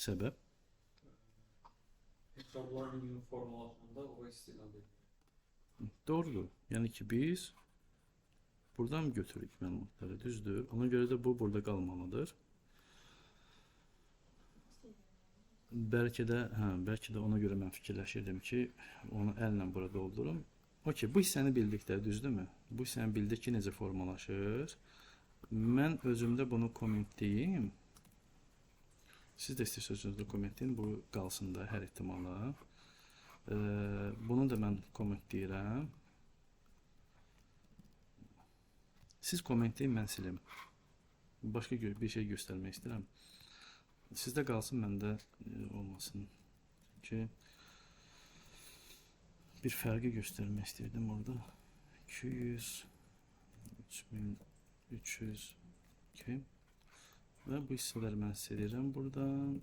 Səbəb? Hesabların formalaşmanda o istifadə edilir. Doğrudur. Yəni ki, biz buradan götürürük məlumatları, düzdür. Ona görə də bu burada qalmalıdır. Bəlkə də ona görə mən fikirləşirdim ki, onu əllə bura doldurum. Okey, bu hissəni bildik də, düzdürmü? Bu hissəni bildik ki, necə formalaşır. Mən özümdə bunu kommentləyim. Siz də istəyirsiniz kommentləyin, bu qalsın da hər ehtimala. Bunu da mən kommentləyirəm. Siz kommentləyin, mən silim. Başqa bir şey göstərmək istəyirəm. Sizdə qalsın, məndə olmasın. Çünki bir fərqi göstərmək istəyirdim orada. 200, 3300, okay. Və bu hissələri mən silirəm buradan.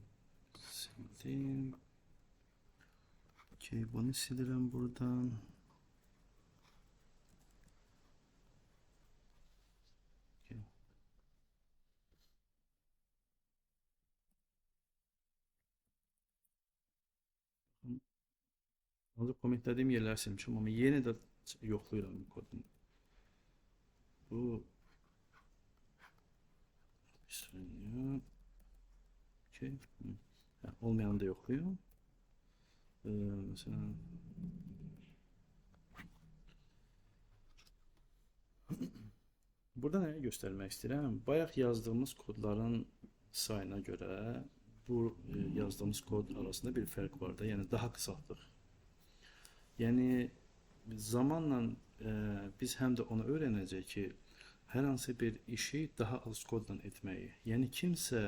Sildim. Okay, bunu silirəm buradan. Okay. Ancaq kommentlədiyim yerləri silmişim, amma yenə də yoxlayıram bu kodunu. Bu bir saniyə. Okay. Olmayanı da yoxlayıram. Mesela burada nəyi göstərmək istəyirəm? Bayaq yazdığımız kodların sayına görə bu yazdığımız kod arasında bir fərq var da, yəni daha qısaltdıq. Yəni zamanla biz həm də onu öyrənəcək ki, hər hansı bir işi daha az kodla etməyi. Yəni kimsə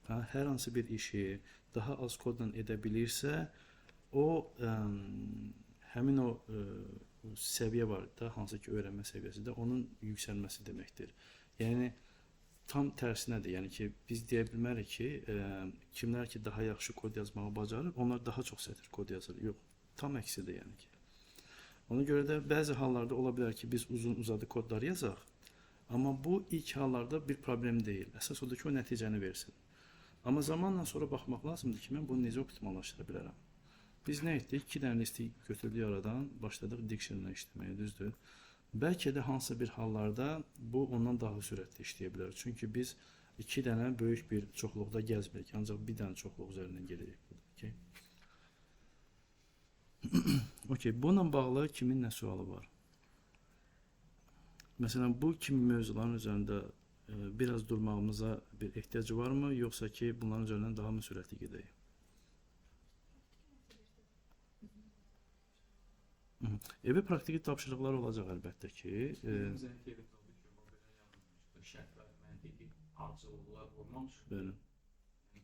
hər hansı bir işi daha az kodla edə bilirsə, o həmin o səviyyə var da, hansı ki öyrənmə səviyyəsi də onun yüksəlməsi deməkdir. Yəni tam tərsinədir. Yəni ki biz deyə bilmərik ki, kimlər ki daha yaxşı kod yazmağı bacarır, onlar daha çox sətir kod yazır. Yox, tam əksidir yəni ki. Ona görə də bəzi hallarda ola bilər ki, biz uzun-uzadı kodlar yazaq, amma bu ilk hallarda bir problem deyil. Əsas odur ki, o nəticəni versin. Amma zamanla sonra baxmaq lazımdır ki, mən bunu necə optimallaşdıra bilərəm. Biz nə etdik? 2 dənə listi götürdük aradan, başladıq dictionary işləməyə, düzdür. Bəlkə də hansı bir hallarda bu ondan daha sürətli işləyə bilər. Çünki biz 2 dənə böyük bir çoxluqda gəzmirik, ancaq bir dənə çoxluq üzərindən gedirik. Okay. Okey, bununla bağlı kimin nə sualı var? Məsələn, bu kimi mövzuların üzərində biraz durmağımıza bir ehtiyac varmı, yoxsa ki, bunların üzərindən daha mı sürətli gedək? Evi praktiki tapşırıqlar olacaq əlbəttə ki. Bizə qeyd oldu ki, bu belə yazılmışdı. Şərtlər məntiqi ardıcıllıqlar vurmamışıq. Bəli.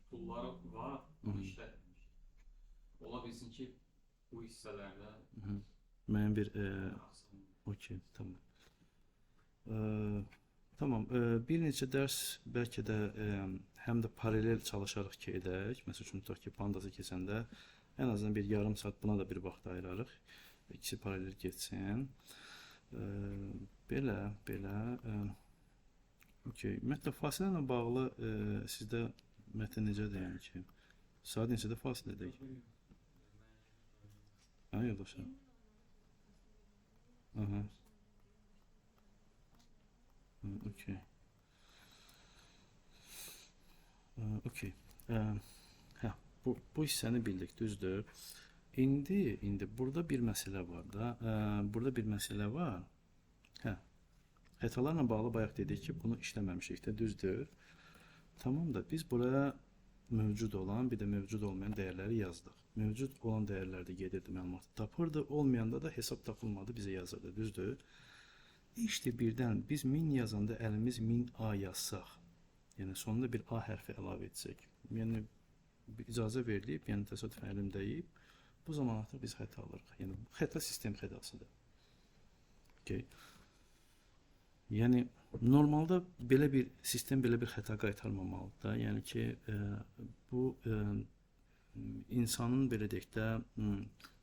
Pulları var, işlətmiş. Ola bilsin ki, bu hissələrdə Müəyyən bir okey, tamam. Tamam, bir neçə dərs bəlkə də həm də paralel çalışarıq ki, edək. Məsəl üçün, tutaq ki, Pandası keçəndə ən azından bir yarım saat buna da bir vaxt ayırarıq. İkisi paralel geçsin. Belə. Okey. Ümumiyyətlə, fasilə ilə bağlı sizdə mətn necədir, yəni ki? Saat neçədə fasilə edək? Yoldaşım. Okey. Okey. Bu hissəni bildik, düzdür. İndi burada bir məsələ var da. Burada bir məsələ var. Xətalarla bağlı bayaq dedik ki, bunu işləməmişik də, düzdür. Tamam da biz buraya mövcud olan, bir də mövcud olmayan dəyərləri yazdıq. Mövcud olan dəyərlərdə gedirdi, məlumatı tapırdı. Olmayanda da hesab tapılmadı, bizə yazırdı, düzdür. İşte birdən biz 1000 yazanda əlimiz 1000A yazsaq, yəni sonunda bir A hərfi əlavə etsək, yəni icazə verilib, yəni təsadüf əlimdəyib, bu zaman artıq biz xəta alırıq. Yəni bu xəta sistem xətasıdır. Okay. Yəni normalda belə bir sistem belə bir xəta qaytarmamalıdır da. Yəni ki, bu insanın belə deyək də,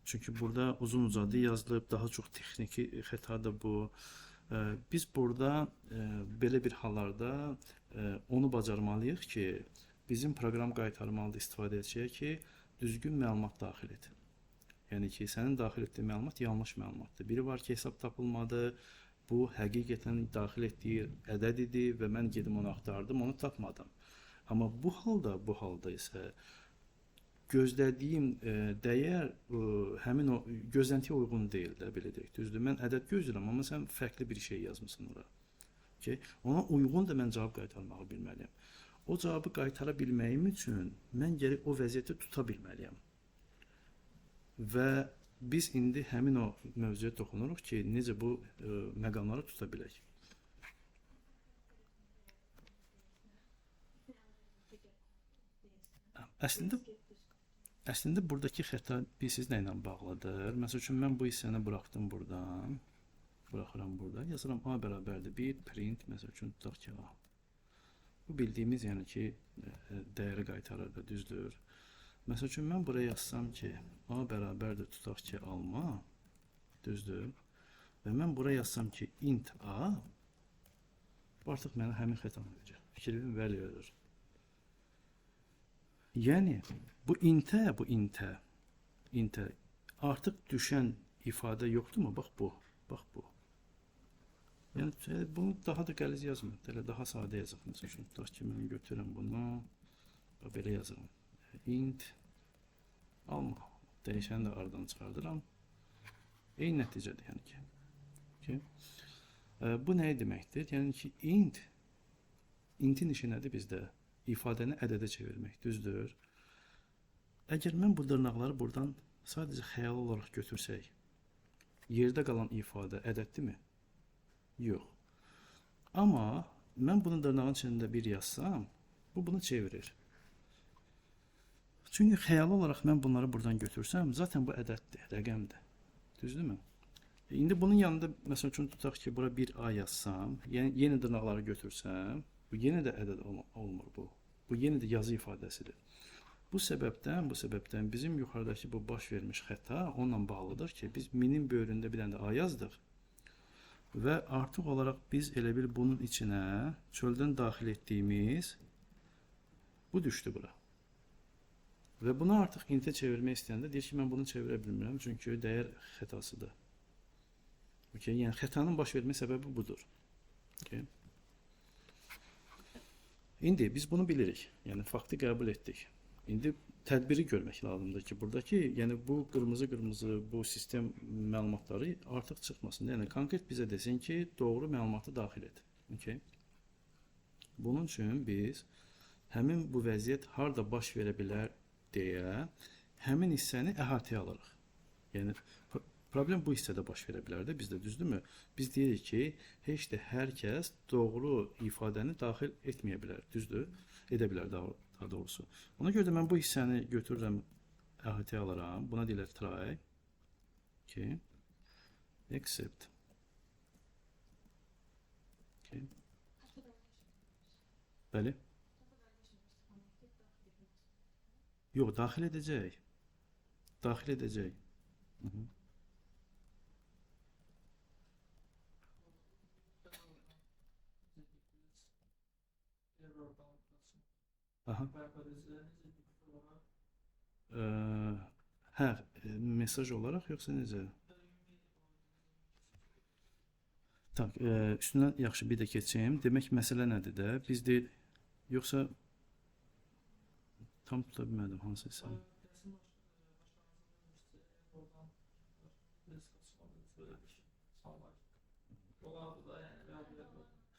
çünki burada uzun uzadı yazılıb, daha çox texniki xətadır bu. Biz burada belə bir hallarda onu bacarmalıyıq ki, bizim proqram qaytarmalıdır istifadəçiyə ki, düzgün məlumat daxil et. Yəni ki, sənin daxil etdiyin məlumat yanlış məlumatdır. Biri var ki, hesab tapılmadı, bu həqiqətən daxil etdiyi ədəd idi və mən gedim onu axtardım, onu tapmadım. Amma bu halda isə gözlədiyim dəyər həmin o gözləntiyə uyğun deyil də, belə deyək, düzdür. Mən ədəd gözləyirəm, amma sən fərqli bir şey yazmışsın ora. Okay? Ona uyğun da mən cavab qaytarmağı bilməliyəm. O cavabı qaytara bilməyim üçün mən gərək o vəziyyəti tuta bilməliyəm. Və biz indi həmin o mövzuya toxunuruq ki, necə bu məqamları tuta bilək. Əslində buradakı xəta bilsiz nə ilə bağlıdır. Məsəl üçün mən bu hissəni buraxdım buradan. Buraxıram burada. Yazıram A bərabərdir 1, print, məsəl üçün tutaq ki A. Bu bildiyimiz yəni ki, dəyəri qaytarır da, düzdür. Məsəl üçün mən buraya yazsam ki, A bərabərdir tutaq ki alma, düzdür. Və mən buraya yazsam ki, int A, bu artıq mənə həmin xətanı verəcək. Fikrimi vəli verir. Yəni, bu intə artıq düşən ifadə yoxdurmu? Bax bu. Yəni, bunu daha da qəliz yazmır. Daha sadə yazıq. Məsəl üçün, tutaq ki, mən götürəm bunu, belə yazıram. Int alma. Dəyişəni də aradan çıxardıram. Eyni nəticədir, yəni ki. Okay. Bu nə deməkdir? Yəni ki, intin işi nədir bizdə? İfadəni ədədə çevirmək, düzdür. Əgər mən bu dırnaqları buradan sadəcə xəyal olaraq götürsək, yerdə qalan ifadə ədəddirmi? Yox. Amma mən bunun dırnağın içində bir yazsam, bu bunu çevirir. Çünki xəyal olaraq mən bunları buradan götürsəm, zaten bu ədəddir, rəqəmdir. Düzdürmü? İndi bunun yanında, məsəl üçün tutaq ki, bura bir A yazsam, yeni dırnaqları götürsəm, bu yenə də ədəd olmur bu. Bu yenə də yazı ifadəsidir. Bu səbəbdən bizim yuxarıdakı bu baş vermiş xəta onunla bağlıdır ki, biz minin böyründə bir dənə də A yazdıq və artıq olaraq biz elə bil bunun içinə çöldən daxil etdiyimiz bu düşdü bura. Və bunu artıq intə çevirmək istəyəndə deyir ki, mən bunu çevirə bilmirəm, çünki dəyər xətasıdır. Okay? Yəni, xətanın baş vermə səbəbi budur. Okay? İndi biz bunu bilirik, yəni faktı qəbul etdik. İndi tədbiri görmək lazımdır ki, buradakı, yəni bu qırmızı bu sistem məlumatları artıq çıxmasın. Yəni konkret bizə desin ki, doğru məlumatı daxil et. Okay. Bunun üçün biz həmin bu vəziyyət harda baş verə bilər deyə həmin hissəni əhatəyə alırıq. Yəni problem bu hissədə baş verə bilər də bizdə, düzdürmü? Biz deyirik ki, heç də hər kəs doğru ifadəni daxil etməyə bilər, düzdür? Edə bilər daha doğrusu. Ona görə də mən bu hissəni götürürəm, əhatəyə alaram. Buna deyirlər try. Okay. Accept. Okay. Bəli. Yox, daxil edəcək. Daxil edəcək. Aha. Hə, mesaj olaraq yoxsa necə? Tak, üstündən yaxşı bir də keçeyim. Demək məsələ nədir də? Biz də yoxsa tam tuta bilmədim hansı hesab.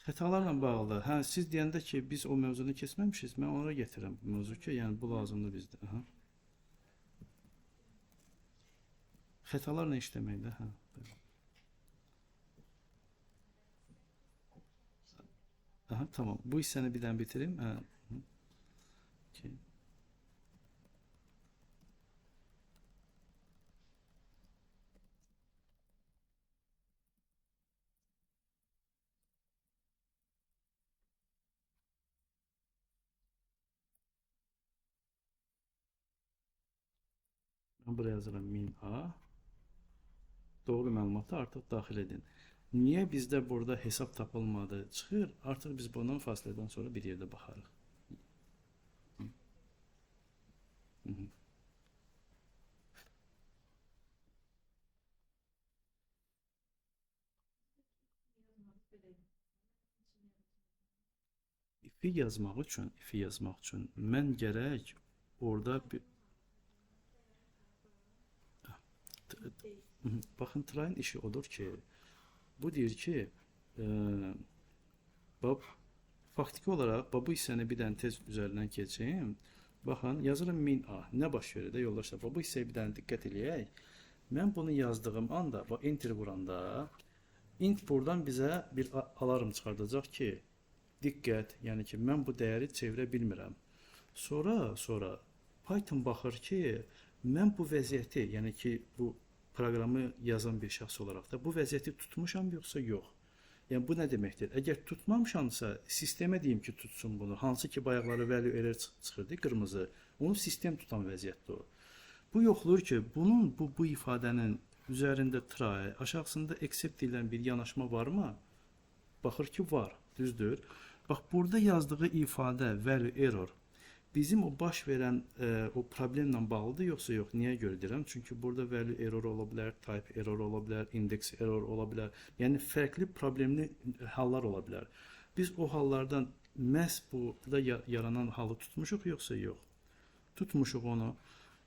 Xətalarla bağlı. Hə, siz deyəndə ki, biz o mövzunu keçməmişiz, mən ona gətirəm bu mövzu ki, yəni bu lazımdır bizdə. Aha. Xətalarla işləməkdə, hə. Aha, tamam. Bu hissəni bir dənə bitireyim. Hə. Okay. Buraya yazıram min A. Doğru məlumatı artıq daxil edin. Niyə bizdə burada hesab tapılmadı çıxır? Artıq biz bundan fasilədən sonra bir yerdə baxarıq. İfi yazmaq üçün mən gərək orada bir baxın, try'ın işi odur ki, bu deyir ki, faktiki olaraq bu hissəni bir dənə tez üzərindən keçeyim. Baxın, yazıram min A. Nə baş verir də yoldaşlar? Bu hissəyə bir dənə diqqət eləyək. Mən bunu yazdığım anda, enter vuranda, int buradan bizə bir alarm çıxardacaq ki, diqqət, yəni ki, mən bu dəyəri çevirə bilmirəm. Sonra Python baxır ki, mən bu vəziyyəti, yəni ki, bu proqramı yazan bir şəxs olaraq da bu vəziyyəti tutmuşam yoxsa yox? Yəni bu nə deməkdir? Əgər tutmamışamsa, sistemə deyim ki, tutsun bunu. Hansı ki, bayaqları value error çıxırdı, qırmızı. Onu sistem tutan vəziyyətdir o. Bu yoxlayır ki, bunun bu ifadənin üzərində try, aşağısında accept edilən bir yanaşma varmı? Baxır ki, var, düzdür. Bax, burada yazdığı ifadə value error bizim o baş verən o problemlə bağlıdır yoxsa yox? Niyə görə deyirəm? Çünki burada value error ola bilər, type error ola bilər, index error ola bilər. Yəni fərqli problemli hallar ola bilər. Biz o hallardan məhz burada yaranan halı tutmuşuq yoxsa yox? Tutmuşuq onu.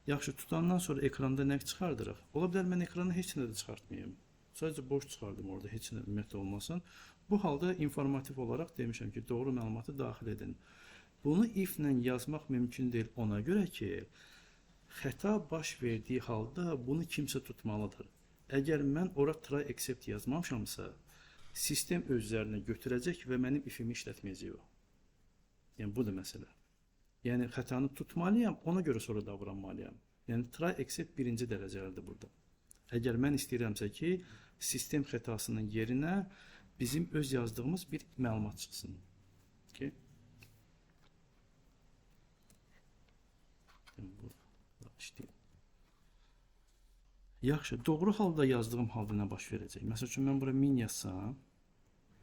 Yaxşı, tutandan sonra ekranda nə çıxardırıq? Ola bilər mən ekranı heç nə də çıxartmayayım. Sadəcə boş çıxardım orada, heç nə ümumiyyətlə olmasın. Bu halda informativ olaraq demişəm ki, doğru məlumatı daxil edin. Bunu if ilə yazmaq mümkün deyil ona görə ki, xəta baş verdiyi halda bunu kimsə tutmalıdır. Əgər mən ora try accept yazmamışamsa, sistem öz üzərinə götürəcək və mənim ifimi işlətməyəcək o. Yəni bu da məsələ. Yəni xətanı tutmalıyam, ona görə sonra davranmalıyam. Yəni try accept birinci dərəcəlidir burada. Əgər mən istəyirəmsə ki, sistem xətasının yerinə bizim öz yazdığımız bir məlumat çıxsın. Okay. Yaxşı, doğru halda yazdığım halda nə baş verəcək? Məsəl üçün mən bura min yazsam,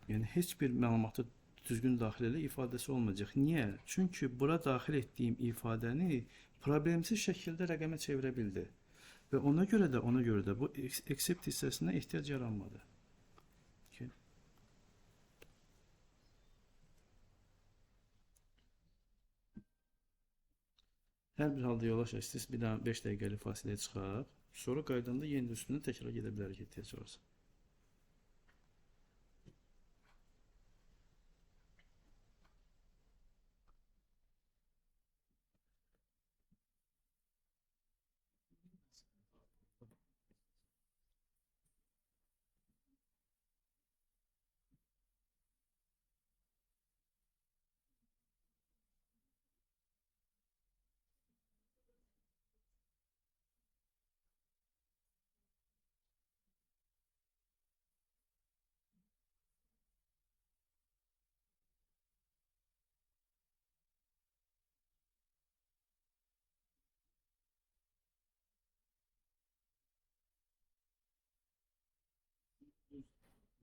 yəni heç bir məlumatı düzgün daxil elə ifadəsi olmayacaq. Niyə? Çünki bura daxil etdiyim ifadəni problemsiz şəkildə rəqəmə çevirə bildi. Və ona görə də bu accept hissəsinə ehtiyac yaranmadı. Okay. Hər bir halda yola şəxsiz bir daha 5 dəqiqəlik fasiləyə çıxaq. Sonra qaydanda yenə üstündən təkrar gedə bilərik ehtiyac varsa.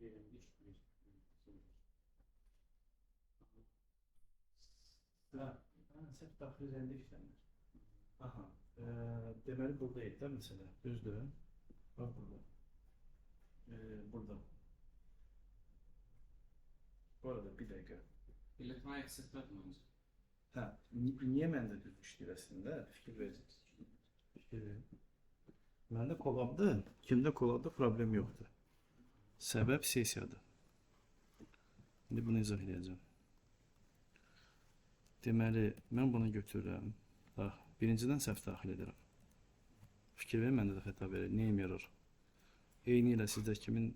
Verilmiş bir sonuç. Səhv daxil üzərində işlənir. Aha. Deməli burada idi də məsələ. Düzdür. Bax burada. Burada. Bu arada bir dəqiqə. Biletmə ekspertlər məncə. Hə, niyə məndə düz işləyir əslində? Fikir verin. Fikir verin. Məndə kolabdır. Kimdə kolabda problem yoxdur. Səbəb sessiyadır. İndi bunu izah edəcəm. Deməli, mən bunu götürürəm. Bax, birincidən səhv daxil edirəm. Fikir verin, məndə də xəta verir. Neyim yarar? Eyni ilə sizdə kimin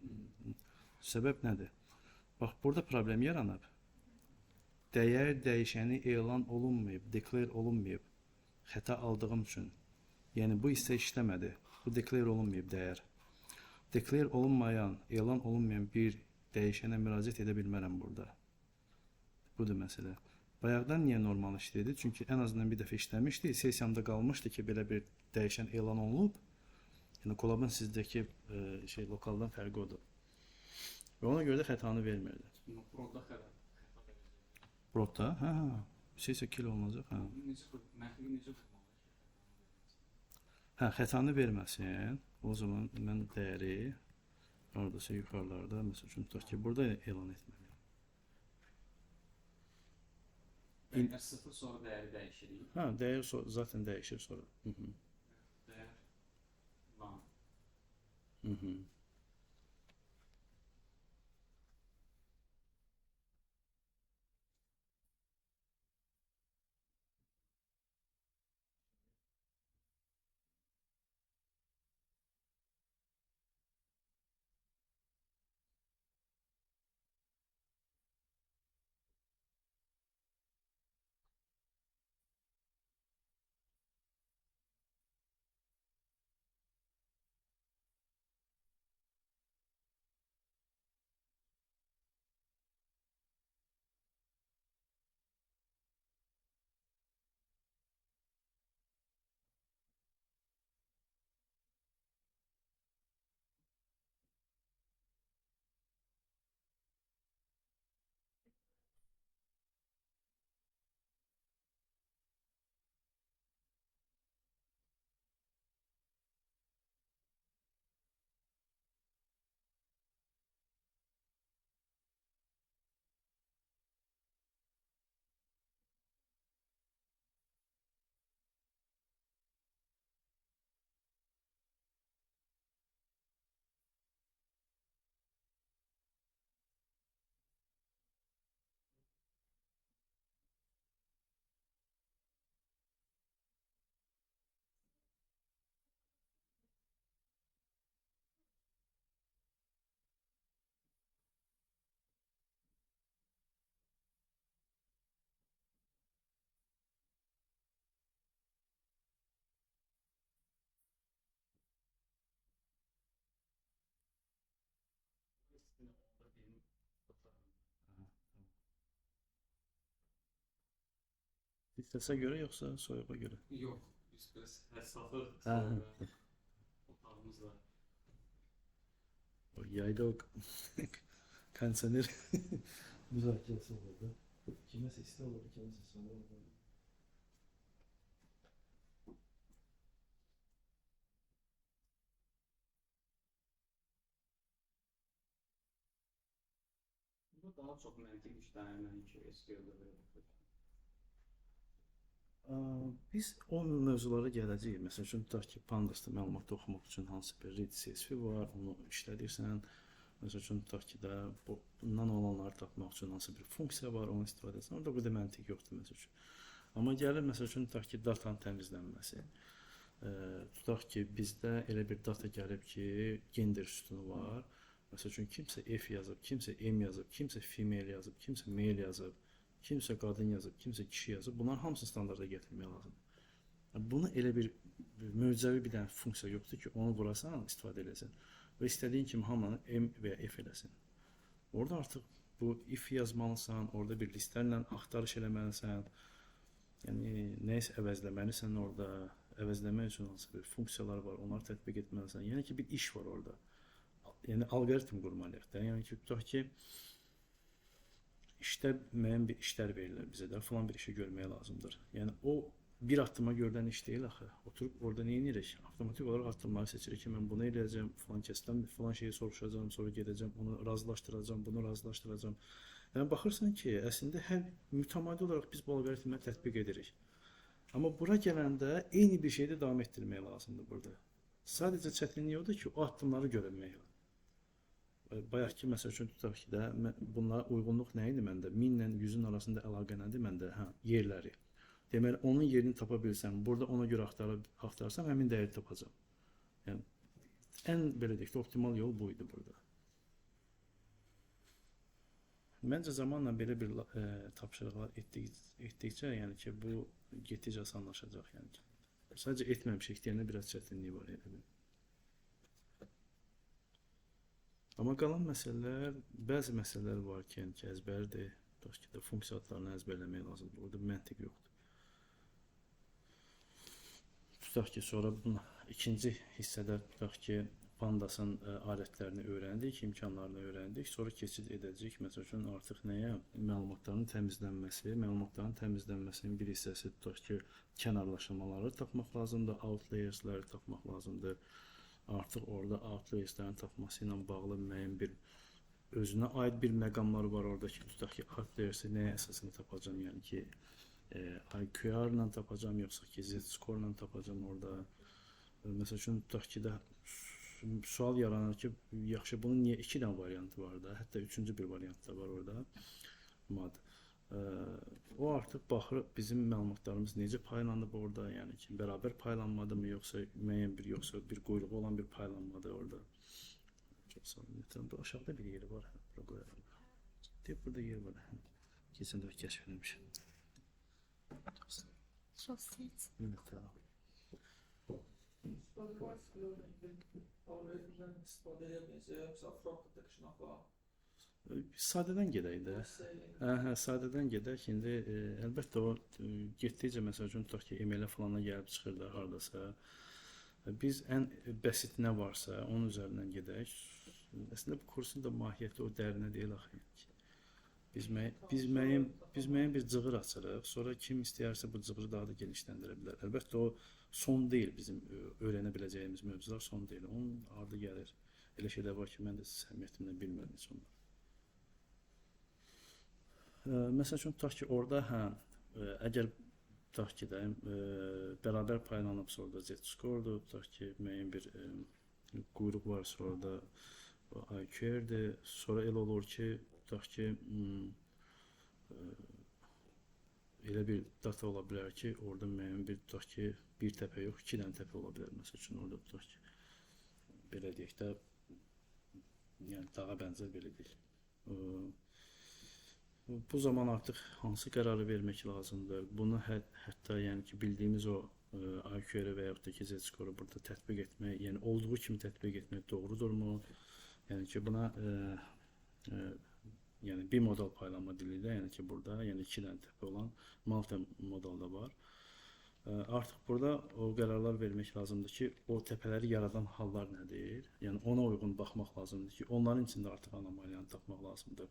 səbəb nədir? Bax, burada problem yaranıb. Dəyər dəyişəni elan olunmayıb, declare olunmayıb. Xəta aldığım üçün. Yəni bu hissə işləmədi. Bu declare olunmayıb dəyər. Declare olunmayan, elan olunmayan bir dəyişənə müraciət edə bilmərəm burada. Budur məsələ. Bayaqdan niyə normal işləyirdi? Çünki ən azından bir dəfə işləmişdi. Sessiyamda qalmışdı ki, belə bir dəyişən elan olunub. Yəni kolabın sizdəki lokaldan fərqi odur. Və ona görə də xətanı vermirdi. Prodda xəta verəcək. Prodda? Hə. Sessiya kill olunacaq. Hə. Məntiqi necə qurmalı ki, Hə, xətanı verməsin. O zaman mən dəyəri haradasa yuxarılarda, məsəl üçün tutaq ki, burada elan etməliyəm. Dəyər 0 sonra dəyəri dəyişirik. Hə, dəyər zaten dəyişir sonra. Dəyər lan. İstəsə görə yoxsa soyuğa görə? Yox, biz biraz həssaslı otağımızda. O yayda o kondisioner müzakirəsi olurdu. Kiməsə isti olurdu, kiməsə soyuq olurdu. Bu daha çox məntiq işlənilən ki, SQL-də verir. Biz o mövzulara gələcəyik. Məsələn, üçün tutaq ki, Pandasda məlumat oxumaq üçün hansı bir read CSV var, onu işlədirsən. Məsələn, üçün tutaq ki, də bundan olanları tapmaq üçün hansı bir funksiya var, onu istifadə etsən. Orada burada məntiq yoxdur məsəl üçün. Amma gəlir məsəl üçün tutaq ki, datanın təmizlənməsi. Tutaq ki, bizdə elə bir data gəlib ki, gender sütunu var. Məsəl üçün kimsə F yazıb, kimsə M yazıb, kimsə female yazıb, kimsə male yazıb, kimsə qadın yazıb, kimsə kişi yazıb. Bunların hamısını standarda gətirmək lazımdır. Buna elə bir möcüzəvi bir dənə funksiya yoxdur ki, onu vurasan, istifadə edəsən və istədiyin kimi hamını M və ya F eləsin. Orada artıq bu if yazmalısan, orada bir listlərlə axtarış eləməlisən. Yəni nəyisə əvəzləməlisən orada. Əvəzləmək üçün hansı bir funksiyalar var, onları tətbiq etməlisən. Yəni ki, bir iş var orada. Yəni alqoritm qurmalıyıq da. Yəni ki, tutaq ki, işdə müəyyən bir işlər verilir bizə də, falan bir işi görmək lazımdır. Yəni o bir addıma görülən iş deyil axı. Oturub orada nə edirik? Avtomatik olaraq addımları seçirik ki, mən bunu eləyəcəm, falan kəsdən falan şeyi soruşacağam, sonra gedəcəm, onu razılaşdıracağam, bunu razılaşdıracağam. Yəni baxırsan ki, əslində hər mütəmadi olaraq biz bu alqoritmləri tətbiq edirik. Amma bura gələndə eyni bir şeydə davam etdirmək lazımdır burada. Sadəcə çətinliyi odur ki, o addımları görmək lazımdır. Bayaq ki, məsəl üçün tutaq ki, də bunlara uyğunluq nə idi məndə? 1000 ilə 100-ün arasında əlaqə nədir məndə? Yerləri. Deməli, onun yerini tapa bilsəm, burada ona görə axtarsam, həmin dəyəri tapacam. Yəni, ən belə deyək ki, optimal yol bu idi burada. Məncə zamanla belə bir tapşırıqlar etdikcə, yəni ki, bu getdikcə asanlaşacaq. Yəni ki, sadəcə etməmişik deyəndə biraz çətinliyi var. Amma qalan məsələlər, bəzi məsələlər var ki, yəni ki, əzbərdir. Tutaq ki, funksiya adlarını əzbərləmək lazımdır. Orada bir məntiq yoxdur. Tutaq ki, sonra bunun ikinci hissədə tutaq ki, Pandasın alətlərini öyrəndik, imkanlarını öyrəndik. Sonra keçid edəcəyik, məsəl üçün artıq nəyə? Məlumatların təmizlənməsi. Məlumatların təmizlənməsinin bir hissəsi tutaq ki, kənarlaşdırmaları tapmaq lazımdır, outlayersləri tapmaq lazımdır. Artıq orada outlayerslərin tapması ilə bağlı müəyyən bir özünə aid bir məqamlar var orada ki, tutaq ki, outlayersi nəyə əsasını tapacam, yəni ki, IQR ilə tapacam, yoxsa ki, Z-score ilə tapacam orada. Məsəl üçün, tutaq ki, də sual yaranır ki, yaxşı, bunun niyə 2 dənə variantı var da, hətta 3-cü bir variant da var orada. O artıq baxır, bizim məlumatlarımız necə paylanıb orada, yəni ki, bərabər paylanmadı mı, yoxsa müəyyən bir, yoxsa bir quyruğu olan bir paylanmadı orada. Çox sağ olun. Aşağıda bir yeri var, bura qoyalım. Deyib, burada yer var. Keçən dəfə kəşf edilmiş. Çox sağ olun. Sadədən gedək də. Sadədən gedək. İndi əlbəttə o getdikcə məsəl üçün tutaq ki, e-mailə falana gəlib çıxır da hardasa. Biz ən bəsit nə varsa onun üzərindən gedək. Əslində bu kursun da mahiyyəti o dərinə deyil axı. Biz müəyyən bir cığır açırıq. Sonra kim istəyərsə bu cığırı daha da genişləndirə bilər. Əlbəttə o son deyil, bizim öyrənə biləcəyimiz mövzular son deyil. Onun ardı gəlir. Elə şeylər var ki, mən də səmiyyətimlə bilmirəm heç onları. Məsəl üçün, tutaq ki, orada, əgər tutaq ki, bərabər paylanıbsa orada Z-score-dur, tutaq ki, müəyyən bir quyruq varsa orada IQR-dir, sonra elə olur ki, tutaq ki, elə bir data ola bilər ki, orada müəyyən bir, tutaq ki, bir təpə yox, 2 dənə təpə ola bilər. Məsəl üçün, orada tutaq ki, belə deyək də, yəni dağa bənzər belə deyil. Bu zaman artıq hansı qərarı vermək lazımdır? Bunu hətta yəni ki, bildiyimiz o IQR və yaxud da ki, Z-score-u burada tətbiq etmək, yəni olduğu kimi tətbiq etmək doğrudurmu? Yəni ki, buna yəni bir model paylanma dili də, yəni ki, burada yəni 2 dənə təpə olan multi model da var. Artıq burada o qərarlar vermək lazımdır ki, o təpələri yaradan hallar nədir? Yəni ona uyğun baxmaq lazımdır ki, onların içində artıq anomaliyanı tapmaq lazımdır.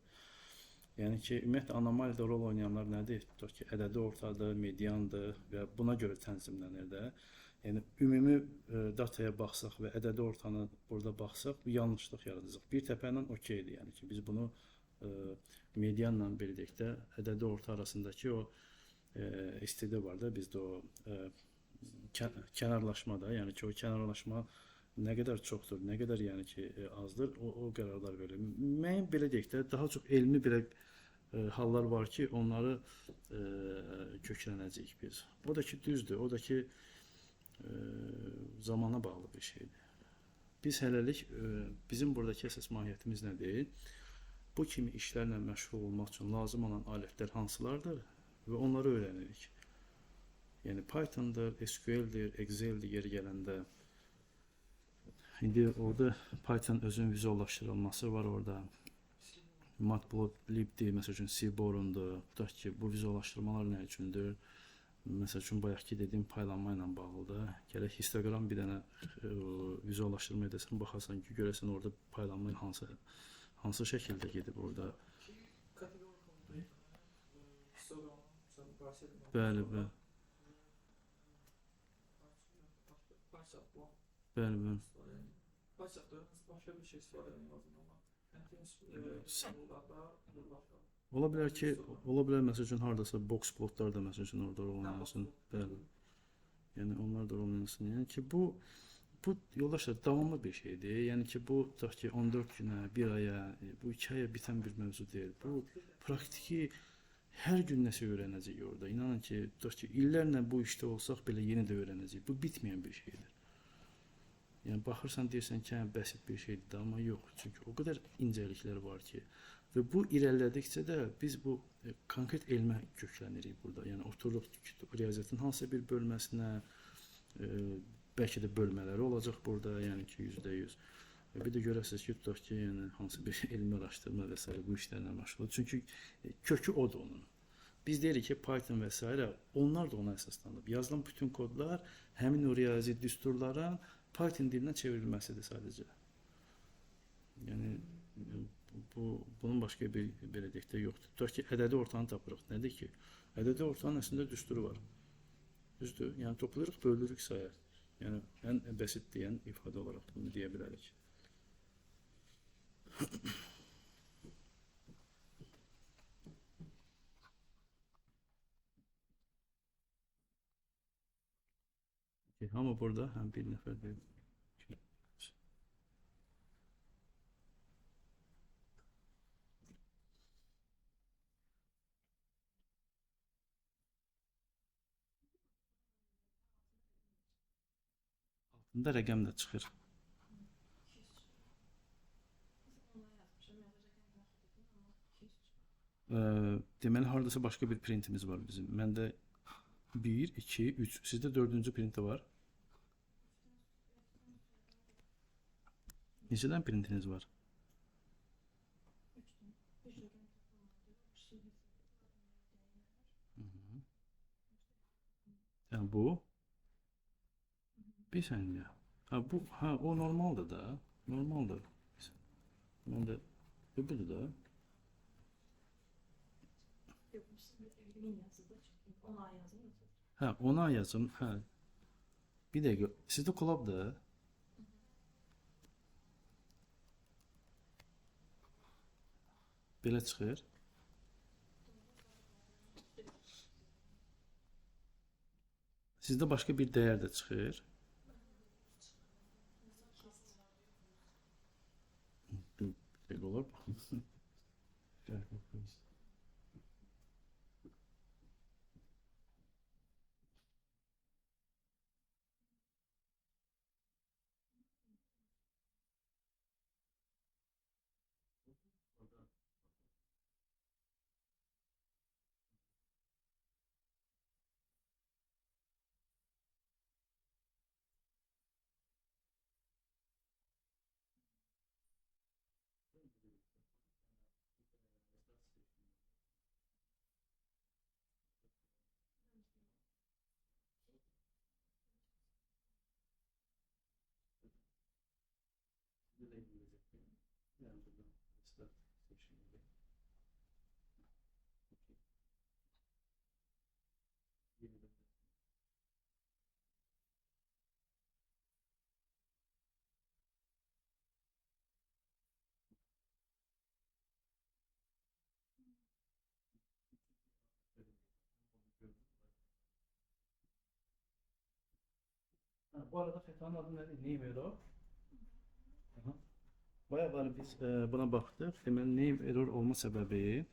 Yəni ki, ümumiyyətlə anomaliyada rol oynayanlar nədir? Tutaq ki, ədədi ortadır, mediandır və buna görə tənzimlənir də. Yəni, ümumi dataya baxsaq və ədədi ortanı burada baxsaq, bu yanlışlıq yaradacaq. Bir təpə ilə okeydir, yəni ki, biz bunu medianla belə deyək də, ədədi orta arasındakı o istidi var da bizdə o kənarlaşma da, yəni ki o kənarlaşma nə qədər çoxdur, nə qədər yəni ki azdır, o qərarlar verir. Mən belə deyək də, daha çox elmi belə hallar var ki, onları köklənəcəyik biz. O da ki düzdür, o da ki zamana bağlı bir şeydir. Biz hələlik bizim buradakı əsas mahiyyətimiz nədir? Bu kimi işlərlə məşğul olmaq üçün lazım olan alətlər hansılardır və onları öyrənirik. Yəni Python'dır, SQL'dir, Excel'dir yeri gələndə. İndi orada Python özünün vizuallaşdırılması var orada. Matplotlibdir, məsəl üçün Seaborn'dur. Tutaq ki, bu vizuallaşdırmalar nə üçündür? Məsəl üçün bayaqki dediyim paylanma ilə bağlıdır. Gərək histogram bir dənə vizuallaşdırma edəsən, baxasan ki, görəsən orada paylanma hansı şəkildə gedib orada. Bəli, bəli. Bəli, bəli. Ola bilər ki, məsəl üçün hardasa box plotlar da məsəl üçün orada olmayansın. Bəli. Yəni onlar da olmayansın. Yəni ki bu yoldaşlar davamlı bir şeydir. Yəni ki bu tutaq ki 14 günə, 1 aya, bu 2 aya bitən bir mövzu deyil. Bu praktiki hər gün nəsə öyrənəcəyik orada. İnanın ki, tutaq ki illərlə bu işdə olsaq belə yeni də öyrənəcəyik. Bu bitməyən bir şeydir. Yəni baxırsan deyirsən ki, bəsit bir şeydir, amma yox. Çünki o qədər incəliklər var ki, və bu irəlilədikcə də biz bu konkret elmə köklənirik burada. Yəni otururuq riyaziyyatın hansısa bir bölməsinə, bəlkə də bölmələri olacaq burada, yəni ki 100%. Bir də görəsiniz ki, tutaq ki, yəni hansı bir elmi araşdırma və s. bu işlərlə məşğul. Çünki kökü odur onun. Biz deyirik ki, Python və s. onlar da ona əsaslanıb. Yazılan bütün kodlar həmin o riyazi düsturların Python dilinə çevrilməsidir sadəcə. Yəni bunun başqa bir belə deyək də yoxdur. Tutaq ki, ədədi ortanı tapırıq. Nədir ki? Ədədi ortanın əslində düsturu var. Düzdür? Yəni toplayırıq, bölürük sayı. Yəni ən bəsit deyən ifadə olaraq bunu deyə bilərik. Ama burada hem bir nefer bir altında rəqəm də çıxır. Deməli hardasa başqa bir printimiz var bizim. Məndə 1, 2, 3. Sizdə 4-cü print var. Neçədən printiniz var? Yəni bu bir saniyə. O normaldır da. Normaldır. Məndə budur da. Ona yazım. Bir dəqiqə. Sizdə kolabdır. Belə çıxır. Sizdə başqa bir dəyər də çıxır. Bir dəqiqə olar. Bu arada xətanın adı nədir? Name error. Aha. Bayağı biz buna baxdıq. Deməli, name error olma səbəbi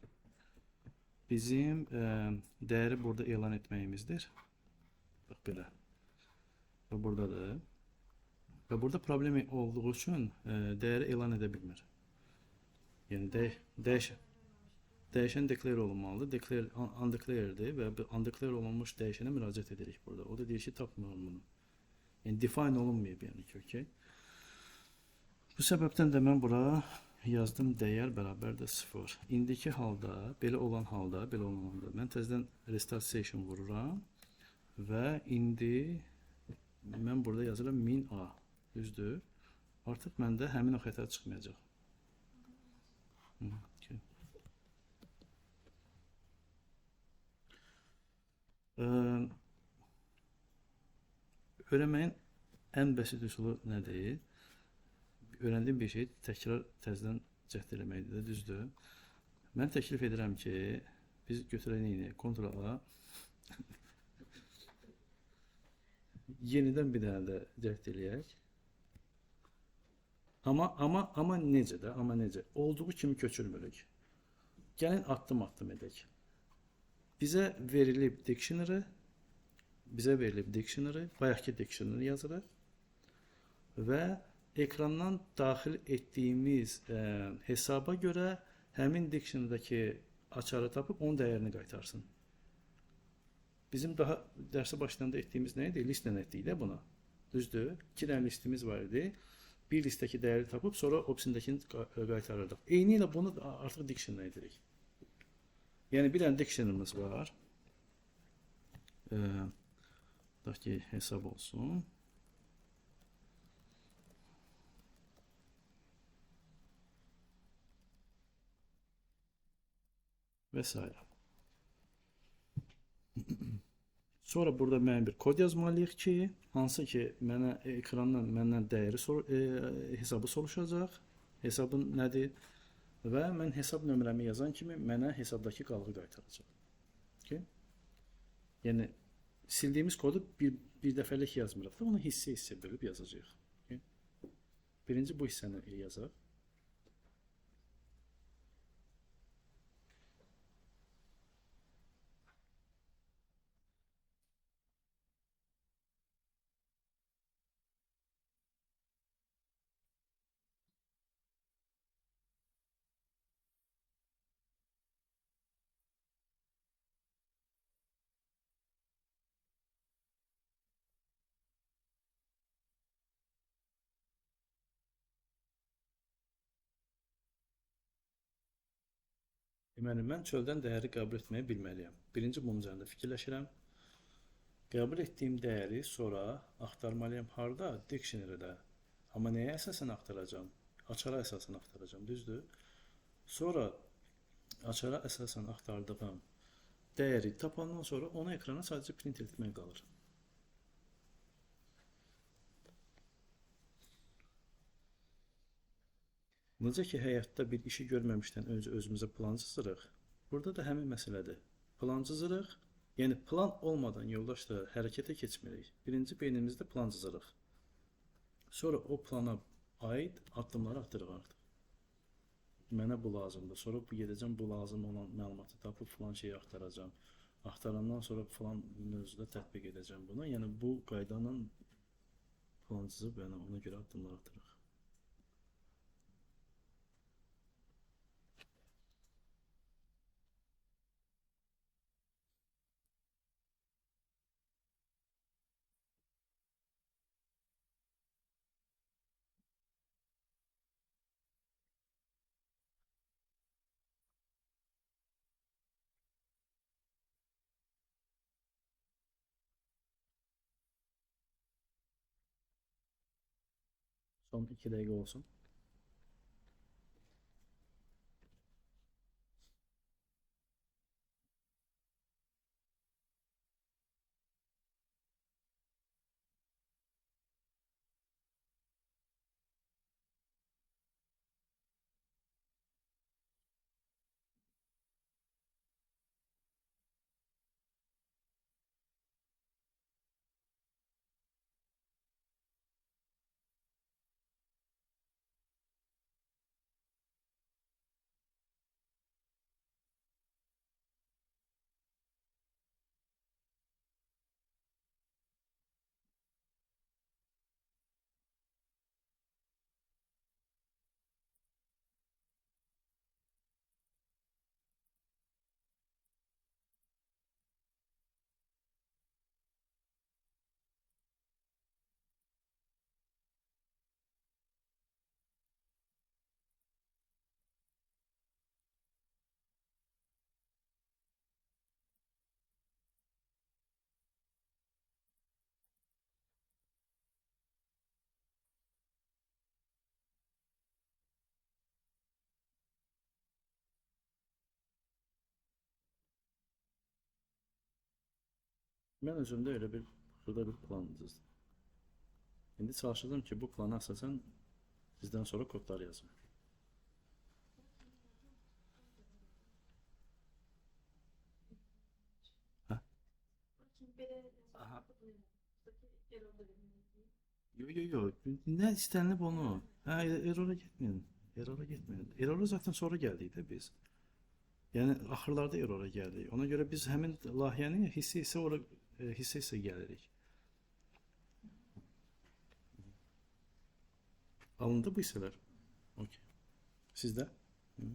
bizim dəyəri burada elan etməyimizdir. Bax belə. Və buradadır. Və burada problem olduğu üçün dəyəri elan edə bilmir. Yəni dəyişən declare olunmalıdır. Declare undeclared'dir və bu undeclare olunmuş dəyişənə müraciət edirik burada. O da deyir ki, tapmıyorum bunu. Yəni define olunmayıb yəni ki, okey. Bu səbəbdən də mən bura yazdım dəyər bərabərdir 0. İndiki halda, belə olan halda mən təzədən restart session vururam və indi mən burada yazıram min a. Düzdür? Artıq məndə həmin o xəta çıxmayacaq. Okay. Öyrənməyin ən bəsit üsulu nədir? Öyrəndiyim bir şey təkrar təzədən cəhd eləməkdir, düzdür? Mən təklif edirəm ki, biz götürək neyini? Ctrl-A yenidən bir dənə də cəhd eləyək. Amma necə də? Amma necə? Olduğu kimi köçürmürük. Gəlin addım edək. Bizə verilib dictionary, bayaqki dictionary yazırıq və ekrandan daxil etdiyimiz hesaba görə həmin dictionary'dakı açarı tapıb onun dəyərini qaytarsın. Bizim daha dərsə başlayanda etdiyimiz nə idi? Listlə etdik də buna. Düzdür? 2 dənə listimiz var idi. Bir listəki dəyəri tapıb sonra opsindəkini qaytarırdıq. Eyni ilə bunu artıq dictionary edirik. Yəni bir dənə dictionary'miz var. Tutaq ki, hesab olsun. Və s. Sonra burada mən bir kod yazmalıyıq ki, hansı ki mənə ekrandan məndən dəyəri hesabı soruşacaq. Hesabın nədir? Və mən hesab nömrəmi yazan kimi mənə hesabdakı qalığı qaytaracaq. Okay? Yəni sildiyimiz kodu bir dəfəlik yazmırıq da, onu hissə bölüb yazacağıq. Okay? Birinci bu hissəni yazaq. Deməli, mən çöldən dəyəri qəbul etməyi bilməliyəm. Birinci bunun üzərində fikirləşirəm. Qəbul etdiyim dəyəri sonra axtarmalıyam. Harda? Dictionary'də. Amma nəyə əsasən axtaracağım? Açara əsasən axtaracağım, düzdür? Sonra açara əsasən axtardığım dəyəri tapandan sonra onu ekrana sadəcə print etmək qalır. Necə ki, həyatda bir işi görməmişdən öncə özümüzə plan cızırıq, burada da həmin məsələdir. Plan cızırıq, yəni plan olmadan yoldaşla hərəkətə keçmirik. Birinci beynimizdə plan cızırıq. Sonra o plana aid addımları atırıq artıq. Mənə bu lazımdır. Sonra gedəcəm bu lazım olan məlumatı tapıb filan şeyi axtaracağım. Axtarandan sonra filan mövzuda tətbiq edəcəm bunu. Yəni bu qaydanla plan cızıb, yəni ona görə addımlar atırıq. Son 2 dəqiqə olsun. Mən özümdə elə bir burada bir plan düzdüm. İndi çalışacağım ki, bu plana əsasən sizdən sonra kodlar yazım. Hə? Lakin belə Aha. buradakı errorda verilməyəcək. Yo. Nə istənilib onu? Hə, errora getməyin. Errora getməyin. Errora zaten sonra gəldik də biz. Yəni axırlarda errora gəldik. Ona görə biz həmin layihənin hissə gəlirik. Alındı bu hissələr. Okay. Sizdə? Hı.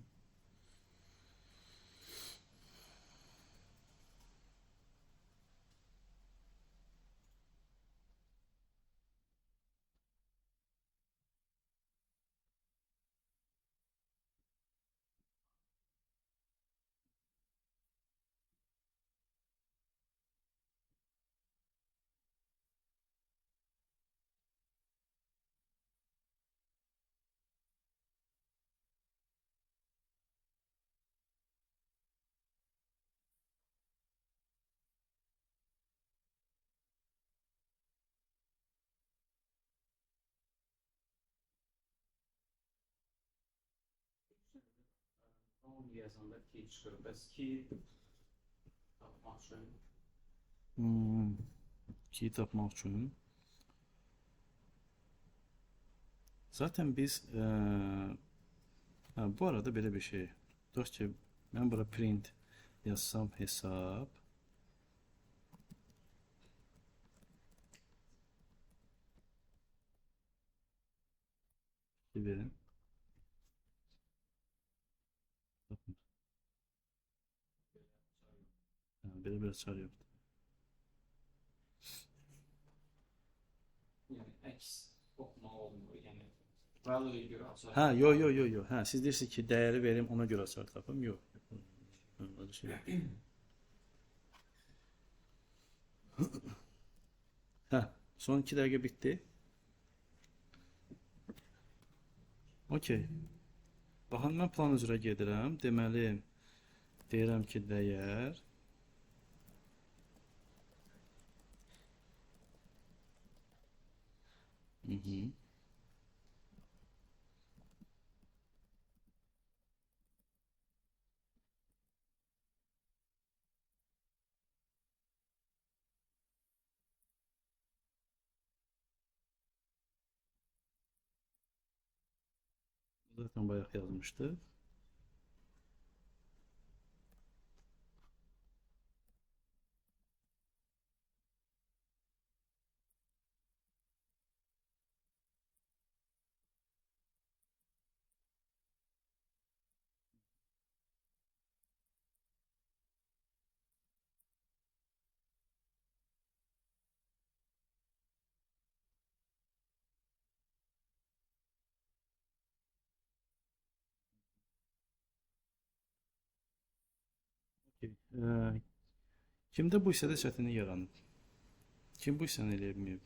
Onu yazanda ki çıxır. Bəs ki tapmaq üçün Key tapmaq üçün zaten biz bu arada belə bir şey. Tutaq ki, mən bura print yazsam hesab verin. Belə bir açar yoxdur. yəni əks oxumaq olmur. Yəni value'ya görə açar. Hə, yo. Hə, siz deyirsiniz ki, dəyəri verim, ona görə açar tapım. Yox. Öyle şey yox. Hə, son 2 dəqiqə bitdi. Okey. Baxın, mən plan üzrə gedirəm. Deməli, deyirəm ki, dəyər zaten bayaq yazmışdı. Okey. Kimdə bu hissədə çətinlik yaranıb? Kim bu hissəni eləyə bilməyib?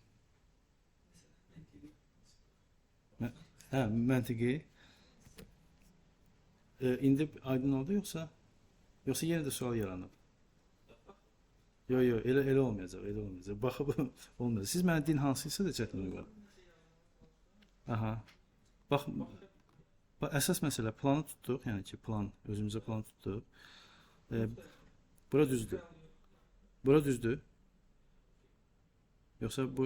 Hə, məntiqi. İndi aydın oldu yoxsa yenə də sual yaranıb? Yo, elə olmayacaq. Baxıb olmayacaq. Siz mənə din hansıysa da çətinlik var. Aha. Bax, əsas məsələ planı tutduq, yəni ki, özümüzə plan tutduq. Bura düzdür. Bura düzdür. Yoxsa bu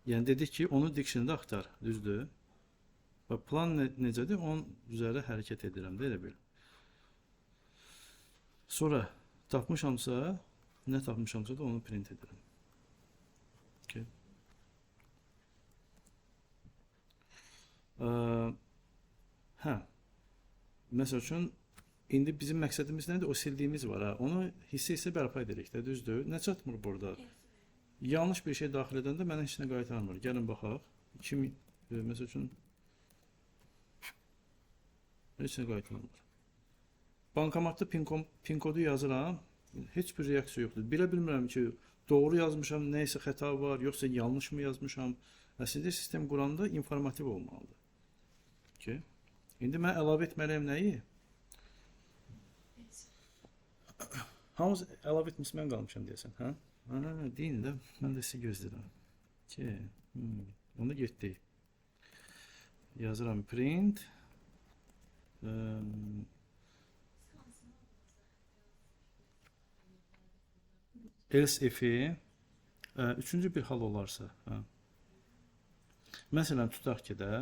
yəni dedik ki, onu dictionary-də axtar, düzdür? Bax, plan necədir? Onun üzərində hərəkət edirəm də elə bil. Sonra tapmışamsa, nə tapmışamsa da onu print edirəm. Okay. Hə. Məsəl üçün indi bizim məqsədimiz nədir? O sildiyimiz var ha. Onu hissə bərpa edirik də, düzdür? Nə çatmır burada? Yanlış bir şey daxil edəndə mənə heç nə qaytarmır. Gəlin baxaq. Məsəl üçün heç nə qaytarmır. Bankomatda pin kodu yazıram. Heç bir reaksiya yoxdur. Bilə bilmirəm ki, doğru yazmışam, nə isə xəta var, yoxsa yanlış mı yazmışam. Əslində sistem quranda informativ olmalıdır. Okay. İndi mən əlavə etməliyəm nəyi? Hamız əlavə etmiş, mən qalmışam deyəsən, hə? Hə, deyin də, mən də sizi gözləyirəm. Ki, onda getdik. Yazıram print. Else if'i üçüncü bir hal olarsa, hə. Məsələn, tutaq ki də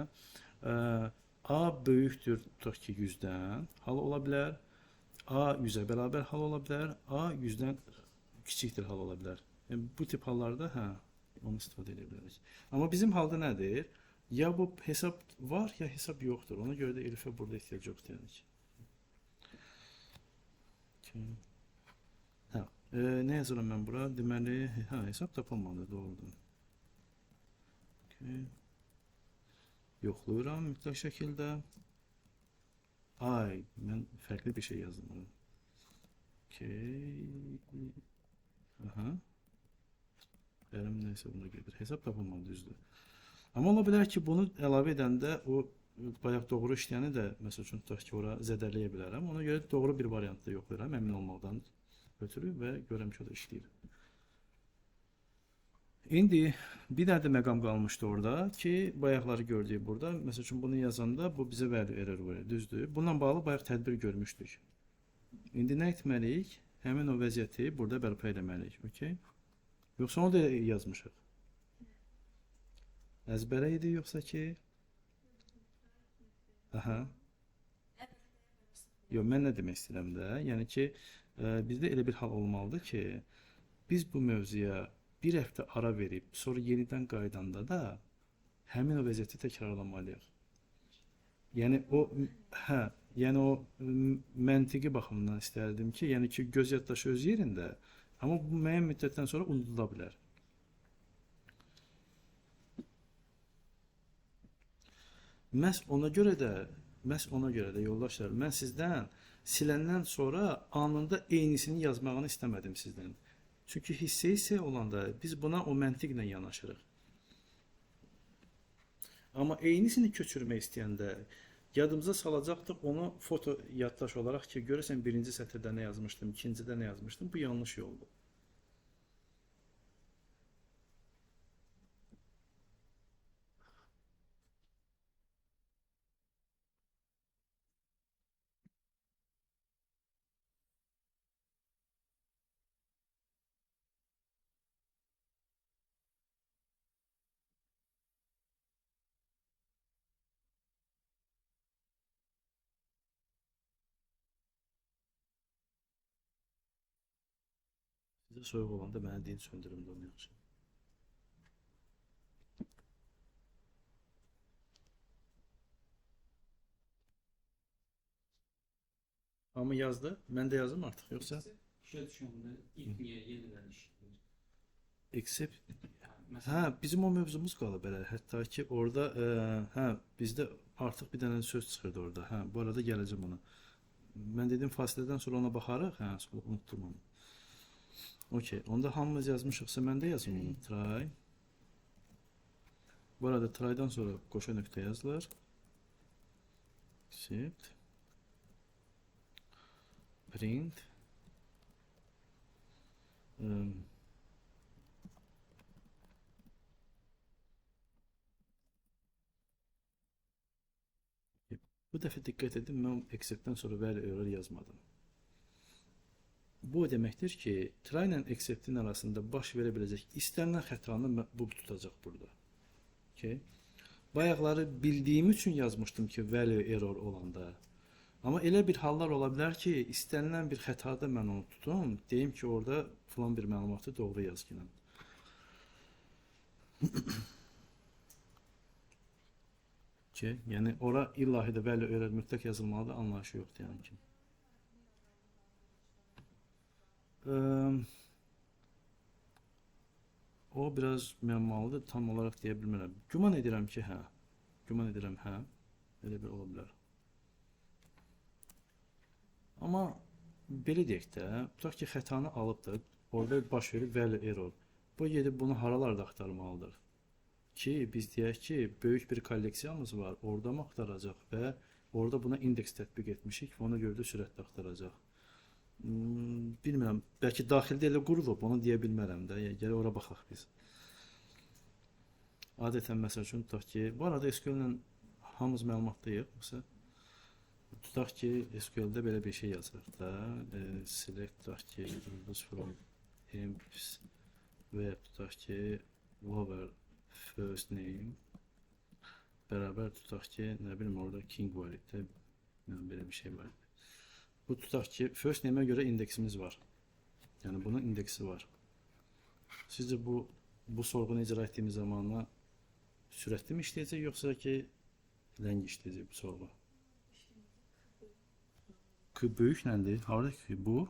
A böyükdür, tutaq ki 100-dən hal ola bilər. A 100-ə bərabər hal ola bilər. A 100-dən kiçikdir hal ola bilər. Yəni, bu tip hallarda onu istifadə edə bilərik. Amma bizim halda nədir? Ya bu hesab var, ya hesab yoxdur. Ona görə də elifə burada ehtiyac yoxdur. Yəni. Nə yazıram mən bura? Deməli, hesab tapılmadı, doğrudur. Yoxlayıram mütləq şəkildə. Ay, mən fərqli bir şey yazdım. Əlim neysə buna gedir. Hesab tapılmadı, düzdür. Amma ola bilər ki, bunu əlavə edəndə o bayaq doğru işləyəni də, məsəl üçün, tutaq ki, ora zədələyə bilərəm. Ona görə doğru bir variantda yoxlayıram, əmin olmaqdan ötürü və görəm ki, o da işləyir. İndi bir dənə də məqam qalmışdı orada ki, bayaqları gördük burada. Məsəl üçün, bunu yazanda bu bizə value error verir, düzdür. Bununla bağlı bayaq tədbir görmüşdük. İndi nə etməliyik? Həmin o vəziyyəti burada bərpa eləməliyik. Okay? Yoxsa onu da yazmışıq. Əzbərə idi yoxsa ki? Yox, mən nə demək istəyirəm də? Yəni ki, bizdə elə bir hal olmalıdır ki, biz bu mövzuya bir həftə ara verib, sonra yenidən qaydanda da həmin o vəziyyəti təkrarlamalıyıq. Yəni o məntiqi baxımından istərdim ki, yəni ki, göz yaddaşı öz yerində, amma bu müəyyən müddətdən sonra unudula bilər. Məhz ona görə də yoldaşlar, mən sizdən siləndən sonra anında eynisini yazmağını istəmədim sizdən. Çünki hissə olanda biz buna o məntiqlə yanaşırıq. Amma eynisini köçürmək istəyəndə yadımıza salacaqdıq onu foto yaddaş olaraq ki, görəsən birinci sətirdə nə yazmışdım, ikincidə nə yazmışdım, bu yanlış yoldur. Sizə soyuq olanda mənə deyin, söndürüm də onu yaxşı. Amma yazdı. Mən də yazdım artıq, yoxsa? İşə düşəndə ilk niyə yenidən işləyir? Except. Bizim o mövzumuz qalıb belə. Hətta ki, orada, bizdə artıq bir dənə söz çıxırdı orada. Bu arada gələcəm ona. Mən dedim, fasilədən sonra ona baxarıq. Unutdum onu. Okey, onda hamımız yazmışıqsa mən də yazım onu. Try. Bu arada try'dan sonra qoşa nöqtə yazılır. Accept. Print. Bu dəfə diqqət edin, mən exceptdən sonra value error yazmadım. Bu deməkdir ki, try ilə exceptin arasında baş verə biləcək istənilən xətanı bu tutacaq burada. Okay. Bayaqları bildiyim üçün yazmışdım ki, value error olanda. Amma elə bir hallar ola bilər ki, istənilən bir xətada mən onu tutum, deyim ki, orada filan bir məlumatı doğru yazginəm. Okay. Yəni, ora illahi də value error mütləq yazılmalıdır, anlayışı yoxdur yəni ki. O biraz müəmmalıdır, tam olaraq deyə bilmirəm. Güman edirəm ki, elə bir ola bilər. Amma belə deyək də, tutaq ki, xətanı alıbdır, orada baş verir value error. Bu gedib bunu haralarda axtarmalıdır? Ki, biz deyək ki, böyük bir kolleksiyamız var, orada mı axtaracaq və orada buna indeks tətbiq etmişik və ona görə də sürətlə axtaracaq. Bilmirəm, bəlkə daxildə elə qurulub, onu deyə bilmərəm də. Gəl ora baxaq biz. Adətən məsəl üçün tutaq ki, bu arada SQL-lə hamımız məlumatdayıq, yoxsa tutaq ki, SQL-də belə bir şey yazırıq da, select tutaq ki, ulduz from emps və tutaq ki, lower first name bərabər tutaq ki, nə bilim orada king var idi, belə bir şey var. Bu tutaq ki, first name-ə görə indeksimiz var. Yəni bunun indeksi var. Sizcə bu sorğunu icra etdiyimiz zamanla sürətli mi işləyəcək, yoxsa ki, ləng işləyəcək bu sorğu? K böyük nədir? Harada ki, bu?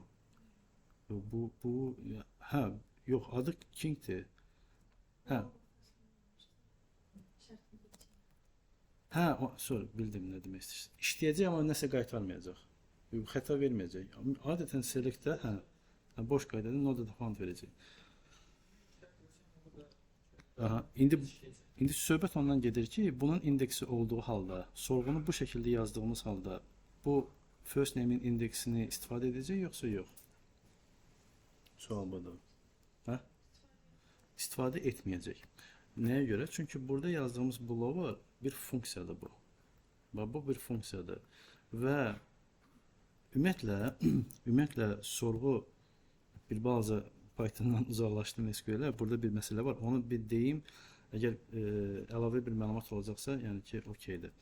Hə, yox, adı King'dir. Hə. Hə, sorry, bildim nə demək istəyirsən. İşləyəcək, amma nəsə qaytarmayacaq. Xəta verməyəcək. Adətən select-də, boş qaydada node found verəcək. Aha, indi söhbət ondan gedir ki, bunun indeksi olduğu halda, sorğunu bu şəkildə yazdığımız halda, bu first name-in indeksini istifadə edəcək, yoxsa yox? Sual budur. Hə? İstifadə etməyəcək. Nəyə görə? Çünki burada yazdığımız blower bir funksiyadır bu. Bu bir funksiyadır. Və ümumiyyətlə sorğu bir balaca Python-dan uzaqlaşdım SQL-ə. Burada bir məsələ var. Onu bir deyim. Əgər əlavə bir məlumat olacaqsa, yəni ki, okeydir.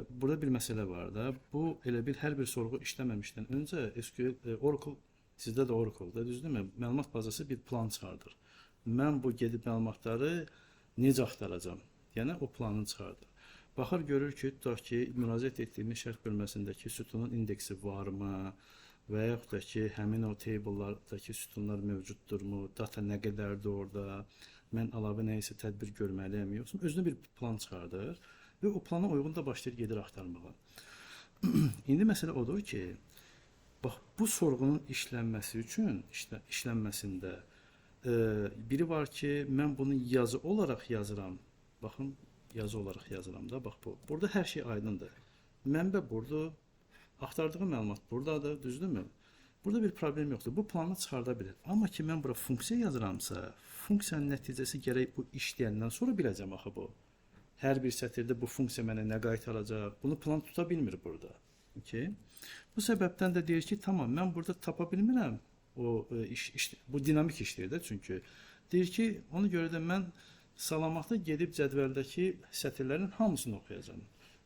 Burada bir məsələ var da. Bu elə bir hər bir sorğu işləməmişdən öncə SQL Oracle, sizdə də Oracle-da, düzdürmü? Məlumat bazası bir plan çıxardır. Mən bu gedib məlumatları necə axtaracam? Yəni o planını çıxardır. Baxır, görür ki, tutaq ki, müraciət etdiyimiz şərt bölməsindəki sütunun indeksi varmı və yaxud da ki, həmin o table'lardakı sütunlar mövcuddurmu, data nə qədərdir orada, mən əlavə nə isə tədbir görməliyəm, yoxsa özünə bir plan çıxardır və o plana uyğun da başlayır gedir axtarmağa. İndi məsələ odur ki, bax, bu sorğunun işlənməsi üçün, işlənməsində biri var ki, mən bunu yazı olaraq yazıram. Baxın, yazı olaraq yazıram da, bax bu. Burada hər şey aydındır. Mənbə burada, axtardığım məlumat buradadır, düzdürmü? Burada bir problem yoxdur. Bu planı çıxarda bilir. Amma ki, mən bura funksiya yazıramsa, funksiyanın nəticəsi gərək bu işləyəndən sonra biləcəm axı bu. Hər bir sətirdə bu funksiya mənə nə qaytaracaq? Bunu plan tuta bilmir burada. Okay? Bu səbəbdən də deyir ki, tamam, mən burada tapa bilmirəm. Bu dinamik işləyir də çünki. Deyir ki, ona görə də mən salamatda gedib cədvəldəki sətirlərin hamısını oxuyacağım.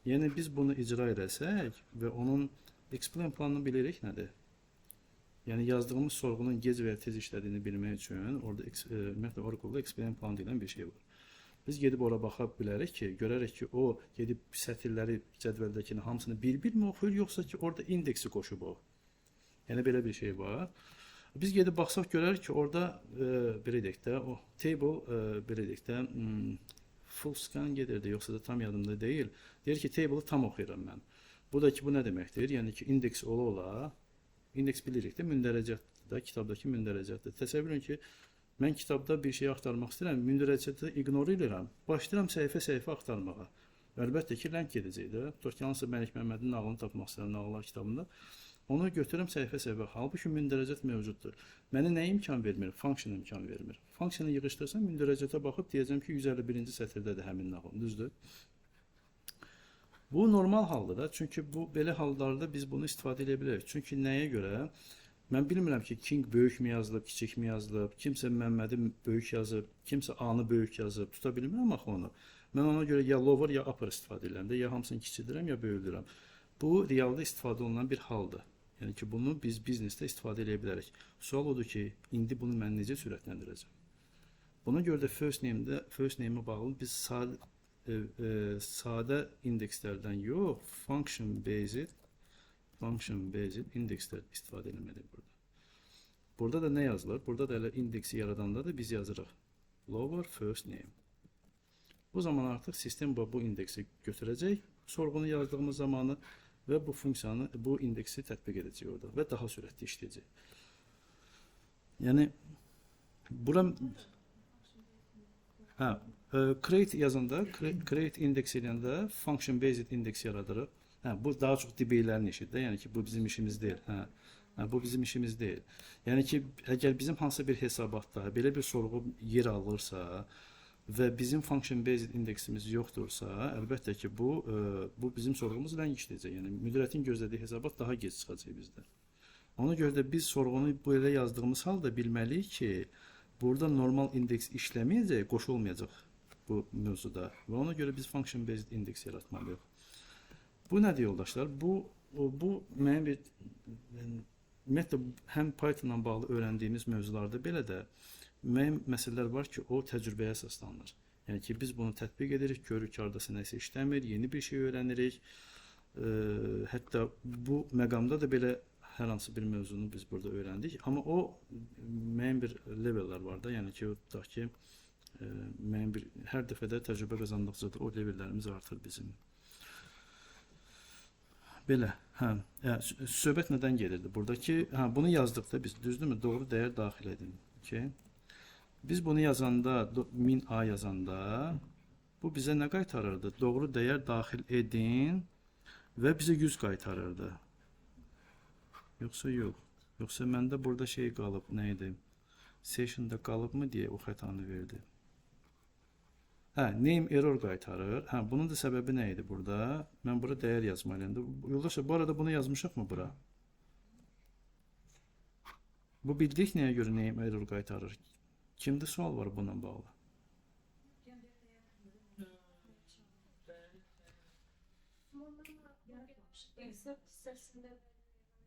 Yəni biz bunu icra edəsək və onun explain planını bilirik nədir? Yəni yazdığımız sorğunun gec və ya tez işlədiyini bilmək üçün orada ümumiyyətlə Oracle-da explain plan deyilən bir şey var. Biz gedib ora baxa bilərik ki, görərik ki, o gedib sətirləri cədvəldəkini hamısını bir-bir mi oxuyur, yoxsa ki, orada indeksi qoşub o. Yəni belə bir şey var. Biz gedib baxsaq görərik ki, orada belə deyək də, o table belə deyək də full scan gedirdi, yoxsa da tam yadımda deyil. Deyir ki, table-ı tam oxuyuram mən. Bu da ki, bu nə deməkdir? Yəni ki, indeks ola-ola, indeks bilirik də, mündərəcətdə, kitabdakı mündərəcətdə. Təsəvvürün ki, mən kitabda bir şey axtarmaq istəyirəm, mündərəcətdə ignore edirəm, başlayıram səhifə-səhifə axtarmağa. Əlbəttə ki, lənk gedəcək də. Tutaq ki, hansısa Məlik Məmmədin nağılını tapmaq istəyirəm, nağıllar kitabında. Onu götürürəm səhifə-səhifə. Halbuki mündərəcət mövcuddur. Mənə nə imkan vermir? Function imkan vermir. Funksiyanı yığışdırsam, mündərəcətə baxıb deyəcəm ki, 151-ci sətirdədir həmin nağıl. Düzdür? Bu normal haldır da. Çünki bu belə hallarda biz bunu istifadə edə bilərik. Çünki nəyə görə? Mən bilmirəm ki, King böyük mü yazılıb, kiçik mi yazılıb, kimsə Məmmədi böyük yazıb, kimsə A-nı böyük yazıb. Tuta bilmirəm axı onu. Mən ona görə ya lower, ya upper istifadə edirəm də, ya hamısını kiçildirəm, ya böyüdürəm. Bu realda istifadə olunan bir haldır. Yəni ki, bunu biz biznesdə istifadə edə bilərik. Sual odur ki, indi bunu mən necə sürətləndirəcəm? Buna görə də first name-ə bağlı biz sadə indekslərdən yox, function based indekslər istifadə etməliyik burada. Burada da nə yazılır? Burada da elə indeksi yaradanda da biz yazırıq lower first name. Bu zaman artıq sistem bu indeksi götürəcək, sorğunu yazdığımız zamanı və bu funksiyanı, bu indeksi tətbiq edəcək orada və daha sürətli işləyəcək. Yəni, bura create yazanda, create index edəndə function based index yaradırıq. Bu daha çox DB-lərin işidir də, yəni ki, bu bizim işimiz deyil. Bu bizim işimiz deyil. Yəni ki, əgər bizim hansısa bir hesabatda belə bir sorğu yer alırsa və bizim function based indeksimiz yoxdursa, əlbəttə ki, bu bizim sorğumuz ləngikləyəcək. Yəni müdiriyyətin gözlədiyi hesabat daha gec çıxacaq bizdə. Ona görə də biz sorğunu belə yazdığımız halda bilməliyik ki, burada normal indeks işləməyəcək, qoşulmayacaq bu mövzuda. Və ona görə biz function based indeks yaratmalıyıq. Bu nədir yoldaşlar? Bu mənim bir ümumiyyətlə həm Python-la bağlı öyrəndiyimiz mövzularda belə də müəyyən məsələlər var ki, o təcrübəyə əsaslanır. Yəni ki, biz bunu tətbiq edirik, görürük ki, hardasa nəsə işləmir, yeni bir şey öyrənirik. Hətta bu məqamda da belə hər hansı bir mövzunu biz burada öyrəndik. Amma o müəyyən bir levellər var da, yəni ki, tutaq ki, müəyyən bir hər dəfədə təcrübə qazandıqca da o levellərimiz artır bizim. Belə, söhbət nədən gelirdi? Buradakı, bunu yazdıqda biz, düzdürmü? Doğru dəyər daxil edin. Okay. Biz bunu yazanda, min A yazanda, bu bizə nə qaytarırdı? Doğru dəyər daxil edin və bizə 100 qaytarırdı. Yoxsa yox. Yoxsa məndə burada şey qalıb, nə idi? Session'da qalıbmı deyə o xətanı verdi. Name error qaytarır. Bunun da səbəbi nə idi burada? Mən bura dəyər yazmalıyım. Yoldaşlar, bu arada bunu yazmışıq mı bura? Bu bildik nəyə görə name error qaytarır? Kimdə sual var bununla bağlı? Except hissəsində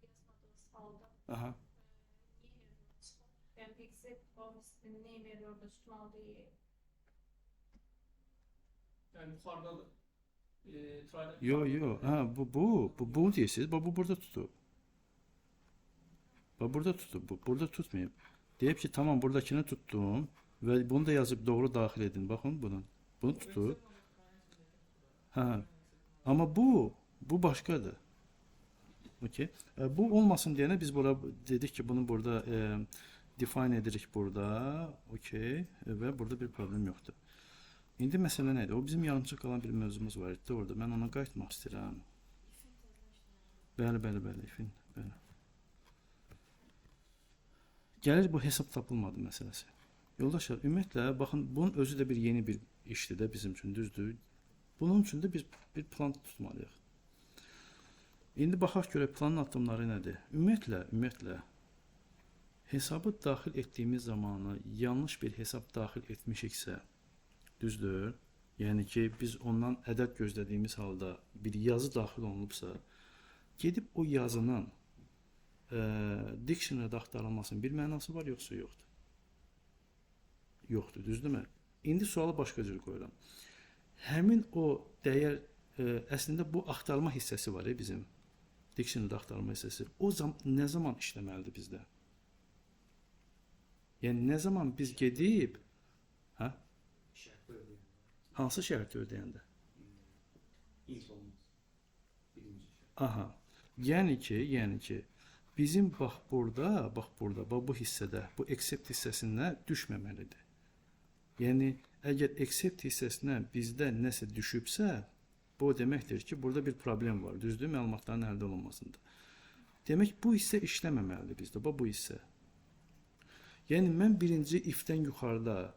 yazmadığınız halda Aha. yani except olmasının name error'da tutmalı değil. Yani yukarıda try'da... Yo. Bu deyirsiniz. Bu burada tutup. Bu burada tutup. Bu burada tutmayayım. Deyip ki tamam buradakini tuttum ve bunu da yazıp doğru daxil edin. Bakın bunun. Bunu tutup. Ama bu başkadır. Okay. Bu olmasın diyene biz burada dedik ki bunu burada define edirik burada. Okay. Ve burada bir problem yoktu. İndi məsələ nədir? O bizim yarımçıq qalan bir mövzumuz var idi orada. Mən ona qayıtmaq istəyirəm. Bəli. İfin, bəli. Gəlir bu hesab tapılmadı məsələsi. Yoldaşlar, ümumiyyətlə, baxın, bunun özü də bir yeni bir işdir də bizim üçün, düzdür. Bunun üçün də biz bir plan tutmalıyıq. İndi baxaq görək planın addımları nədir? Ümumiyyətlə, hesabı daxil etdiyimiz zamanı yanlış bir hesab daxil etmişiksə, düzdür. Yəni ki, biz ondan ədəd gözlədiyimiz halda bir yazı daxil olunubsa, gedib o yazının dictionary'də axtarılmasının bir mənası var, yoxsa yoxdur? Yoxdur, düzdürmü? İndi sualı başqa cür qoyuram. Həmin o dəyər, əslində bu axtarma hissəsi var bizim. Dictionary'də axtarma hissəsi. O nə zaman işləməlidir bizdə? Yəni, nə zaman biz gedib, hansı şərti ödəyəndə? Aha. Yəni ki, bizim bax burada, bu hissədə, bu accept hissəsinə düşməməlidir. Yəni, əgər accept hissəsinə bizdə nəsə düşübsə, bu deməkdir ki, burada bir problem var, düzdür, məlumatların əldə olunmasında. Demək, bu hissə işləməməlidir bizdə, bu hissə. Yəni, mən birinci if-dən yuxarıda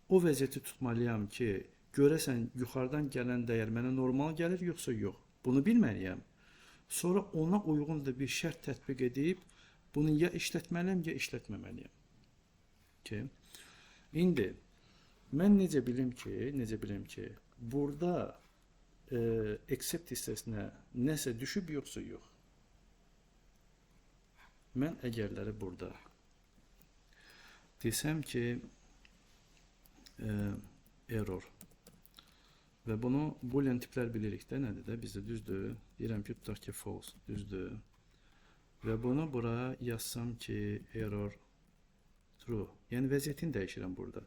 o vəziyyəti tutmalıyam ki, görəsən yuxarıdan gələn dəyər mənə normal gəlir, yoxsa yox. Bunu bilməliyəm. Sonra ona uyğun da bir şərt tətbiq edib, bunu ya işlətməliyəm, ya işlətməməliyəm. Okay. İndi, mən necə bilim ki, burada accept hissəsinə nəsə düşüb, yoxsa yox. Mən əgərləri burada desəm ki, error. Və bunu boolean tiplər bilirik də, nədir də, bizdə düzdür. Deyirəm ki, tutaq ki, false, düzdür. Və bunu bura yazsam ki, error true. Yəni, vəziyyətini dəyişirəm burada.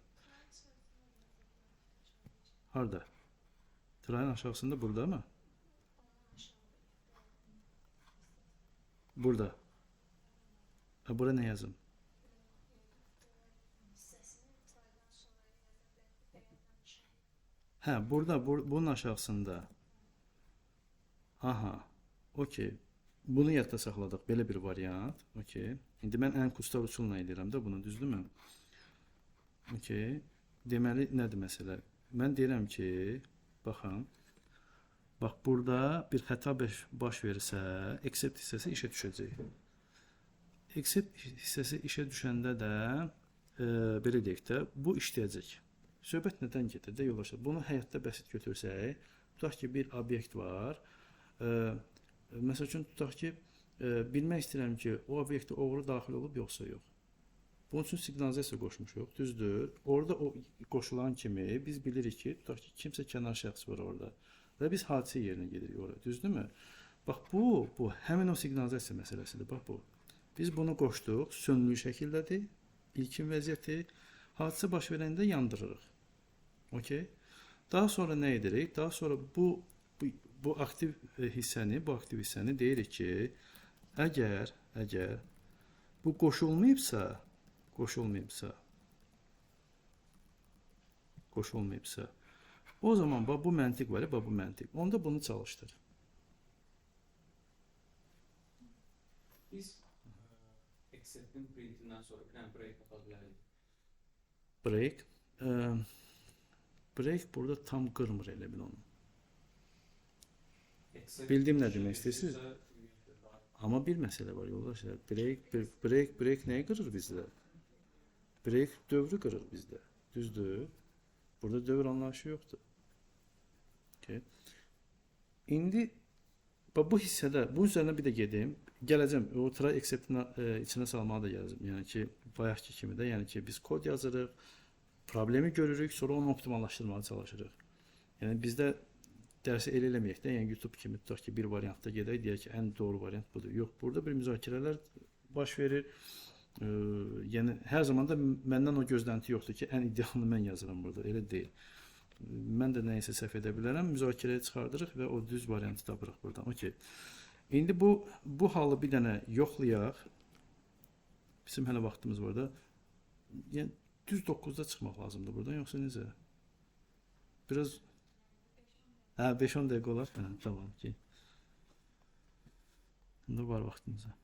Harada? Try'ın aşağısında burada mı? Burada. Bura nə yazım? Burada, bunun aşağısında. Aha, okey. Bunu yadda saxladıq. Belə bir variant. Okay. İndi mən ən kustal üsulla edirəm də bunu, düzdürmü? Okay. Deməli nədir məsələ? Mən deyirəm ki, baxın. Bax burada bir xəta baş verirsə, except hissəsi işə düşəcək. Except hissəsi işə düşəndə də belə deyək də, bu işləyəcək. Söhbət nədən gedir də yoldaşlar? Bunu həyatda bəsit götürsək, tutaq ki, bir obyekt var. Məsəl üçün tutaq ki, bilmək istəyirəm ki, o obyektə oğru daxil olub yoxsa yox. Bunun üçün siqnalizasiya qoşmuşuq, düzdür. Orada o qoşulan kimi biz bilirik ki, tutaq ki, kimsə kənar şəxs var orada. Və biz hadisə yerinə gedirik oraya, düzdürmü? Bax bu həmin o siqnalizasiya məsələsidir. Bax bu. Biz bunu qoşduq, sönülü şəkildədir. İlkin vəziyyəti. Hadisə baş verəndə yandırırıq. Okay? Daha sonra nə edirik? Daha sonra bu aktiv hissəni deyirik ki, əgər bu qoşulmayıbsa, o zaman bax bu məntiq var, bax bu məntiq. Onda bunu çalışdır. Biz accept'in printindən sonra bir dənə break ata bilərik. Break burada tam qırmır elə bil onu. Bildim nə demək istəyirsiniz? Amma bir məsələ var yoldaşlar. Break nəyi qırır bizdə? Break dövrü qırır bizdə. Düzdür? Burada dövr anlayışı yoxdur. Okay. İndi bu hissədə, bu üzərinə bir də gedim. Gələcəm, o try except'in içinə salmağa da gələcəm. Yəni ki, bayaqki kimi də, yəni ki, biz kod yazırıq, problemi görürük, sonra onu optimallaşdırmağa çalışırıq. Yəni bizdə dərsi elə eləməyək də, yəni YouTube kimi tutaq ki, bir variantda gedək, deyək ki, ən doğru variant budur. Yox, burada bir müzakirələr baş verir. Yəni hər zaman da məndən o gözlənti yoxdur ki, ən idealını mən yazıram burada. Elə deyil. Mən də nəyisə səhv edə bilərəm, müzakirəyə çıxardırıq və o düz variantı tapırıq buradan. Okay. İndi bu halı bir dənə yoxlayaq. Bizim hələ vaxtımız var da. Yəni düz 9-da çıxmaq lazımdır buradan, yoxsa necə? Biraz 5-10 dəqiqə olar. Tamam ki. İndi var vaxtımıza.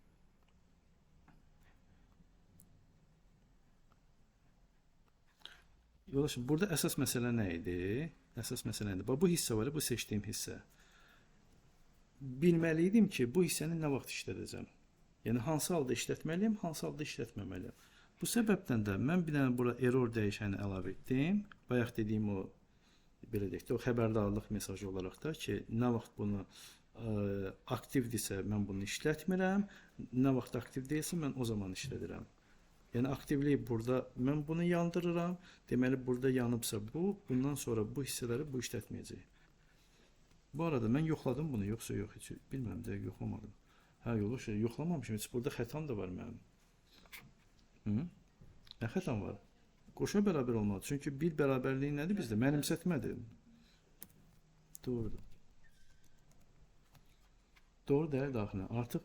Yoldaşım, burada əsas məsələ nə idi? Əsas məsələ idi. Bu hissə var, bu seçdiyim hissə. Bilməliydim ki, bu hissəni nə vaxt işlədəcəm. Yəni, hansı halda işlətməliyim, hansı halda işlətməməliyim. Bu səbəbdən də mən bir dənə bura error dəyişəni əlavə etdim. Bayaq dediyim o, belə deyək də, o xəbərdarlıq mesajı olaraq da ki, nə vaxt bunu aktivdirsə mən bunu işlətmirəm, nə vaxt aktiv deyilsə mən o zaman işlədirəm. Yəni aktivlik burada mən bunu yandırıram. Deməli burada yanıbsa bundan sonra bu hissələri bu işlətməyəcək. Bu arada mən yoxladım bunu, yoxsa yox, heç bilmirəm də yoxlamadım. Hə, yoxlamamışım, heç burada xətam da var mənim. Nə xətam var? Qoşa bərabər olmalı. Çünki bir bərabərliyi nədir bizdə? Mənimsətmədir. Doğrudur. Doğru dəyər daxilinə. Artıq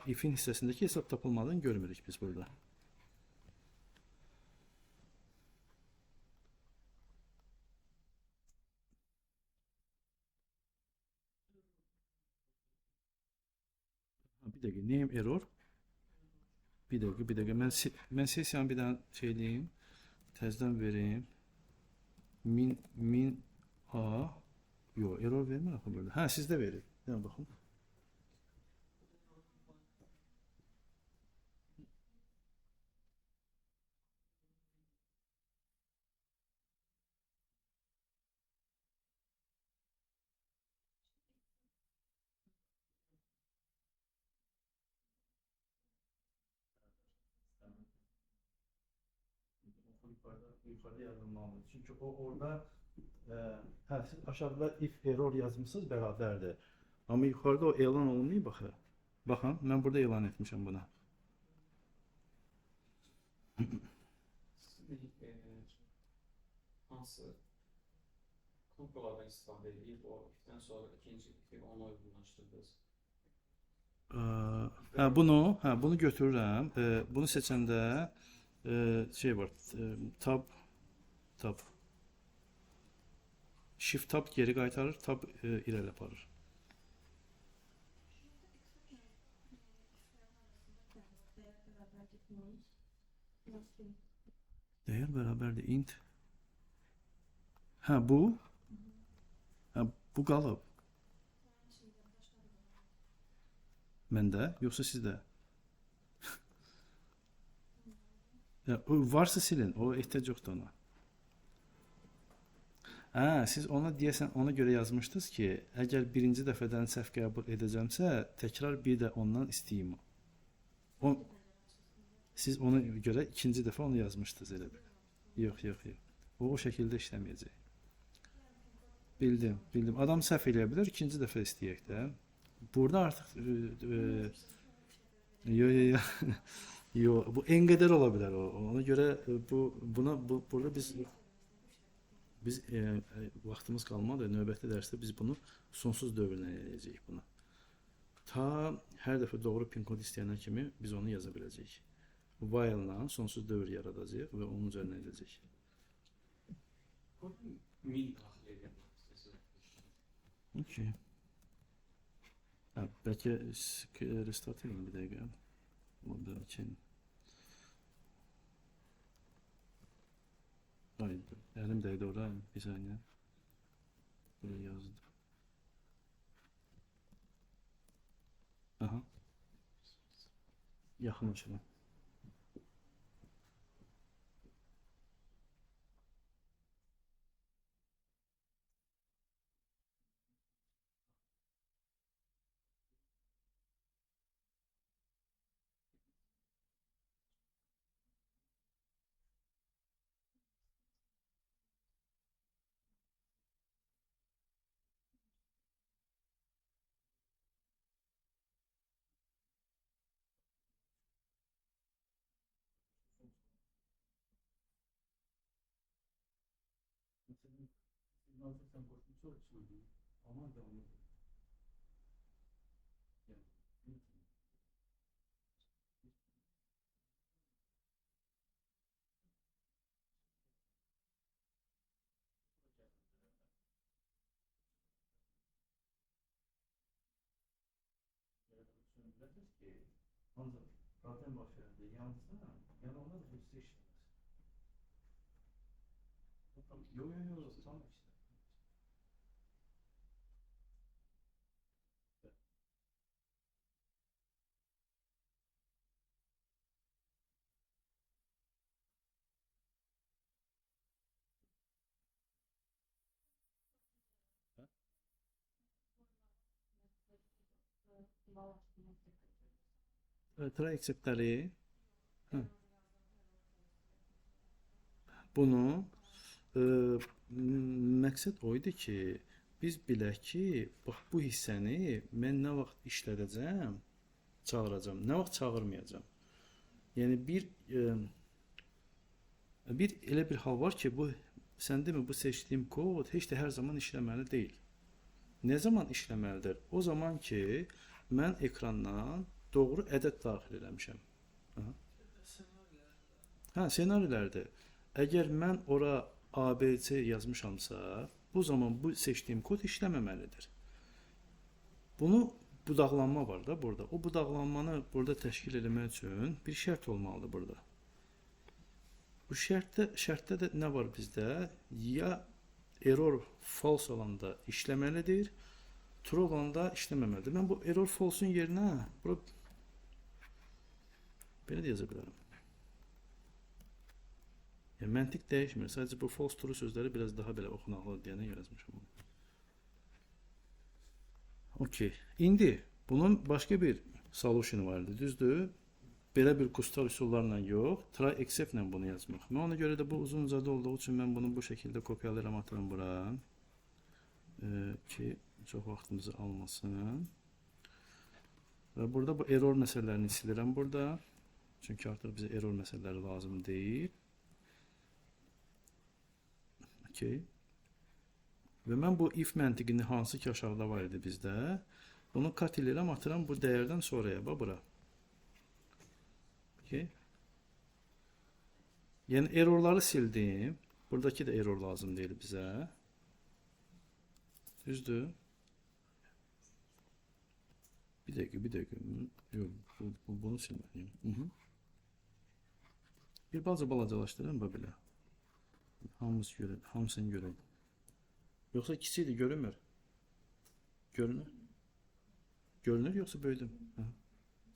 if-in hissəsindəki hesab tapılmadığını görmürük biz burada. Bir dəqiqə, name error? Bir dəqiqə. Mən sesiyanı bir dənə şey deyim. Təzdən vereyim. Min A. Yox, error vermir axı burada. Hə, sizdə verir. Yəni baxın. Yuxarıda yazılmalıdır. Çünki o orada siz aşağıda if error yazmışsınız bərabərdir. Amma yuxarıda o elan olunmayıb baxı. Baxın, mən burada elan etmişəm buna. Hansı kontrollardan istifadə edib o ifdən sonra ikinci ifi ona uyğunlaşdırdınız? Bunu götürürəm. Bunu seçəndə şey var, tab shift tab geri qaytarır, tab irəli aparır. Değer bərabərdir int. Hə, bu? Hə, bu qalıb. Məndə, yoxsa sizdə? Ya, o varsa silin, o ehtiyac yoxdur ona. Hə, siz ona deyəsən ona görə yazmışdınız ki, əgər birinci dəfədən səhv qəbul edəcəmsə, təkrar bir də ondan istəyim. Siz ona görə ikinci dəfə onu yazmışdınız elə bir. Yox. O şəkildə işləməyəcək. Bildim. Adam səhv eləyə bilər, ikinci dəfə istəyək də. Burada artıq Yo, bu en qədər ola bilər o. Ona görə burada biz vaxtımız qalmadı. Növbəti dərsdə biz bunu sonsuz dövrlə eləyəcəyik bunu. Ta hər dəfə doğru pin kod istəyənə kimi biz onu yaza biləcəyik. While-la sonsuz dövr yaradacağıq və onun üzərinə edəcəyik. Mil daxil edən. Okay. Ha, belki restart edeyim bir dakika. Burada için. Hayır, elimdeydi orada. Bir saniye. Buraya yazdım. Aha. Yakın açalım. Sen koşmuş çalışmadın. Aman da onu. Söndüreceğiz ki ancak zaten başlarında yansa yanılmaz bu size işlemez. Yok tam işte. Try accept'ləri bunu məqsəd o idi ki, biz bilək ki, bax bu hissəni mən nə vaxt işlədəcəm, çağıracağım, nə vaxt çağırmayacağım. Yəni bir elə bir hal var ki, bu sən demə bu seçdiyim kod heç də hər zaman işləməli deyil. Nə zaman işləməlidir? O zaman ki, mən ekrandan doğru ədəd daxil eləmişəm. Hə, senarilərdir. Əgər mən ora ABC yazmışamsa, bu zaman bu seçdiyim kod işləməməlidir. Bu budaqlanma var da burada. O budaqlanmanı burada təşkil etmək üçün bir şərt olmalıdır burada. Bu şərtdə də nə var bizdə? Ya error false olanda işləməlidir, true olanda işləməməlidir. Mən bu error false'un yerinə belə yaza bilərəm. Yəni, məntiq dəyişmir. Sadəcə bu false true sözləri biraz daha belə oxunaqlı deyənə yazmışam. Okey. İndi bunun başqa bir solution vardı, düzdür? Belə bir kustal üsullarla yox, try except ilə bunu yazmaq. Mən ona görə də bu uzun uzadı olduğu üçün mən bunu bu şəkildə kopyalayıram, atıram bura. Ki çox vaxtımızı almasın. Və burada bu error məsələlərini silirəm burada. Çünki artıq bizə error məsələləri lazım deyil. Okay. Və mən bu if məntiqini hansı ki aşağıda var idi bizdə, bunu kat edirəm, atıram bu dəyərdən sonraya, bura. Okay. Yəni errorları sildim. Buradakı da error lazım deyil bizə. Düzdür? Bir dəqiqə. Yox, bunu silməliyim. Bir balacalaşdırın belə. Hamısını görək. Yoxsa kiçikdir, görünmür. Görünür. Görünür yoxsa böyüdüm? Hə.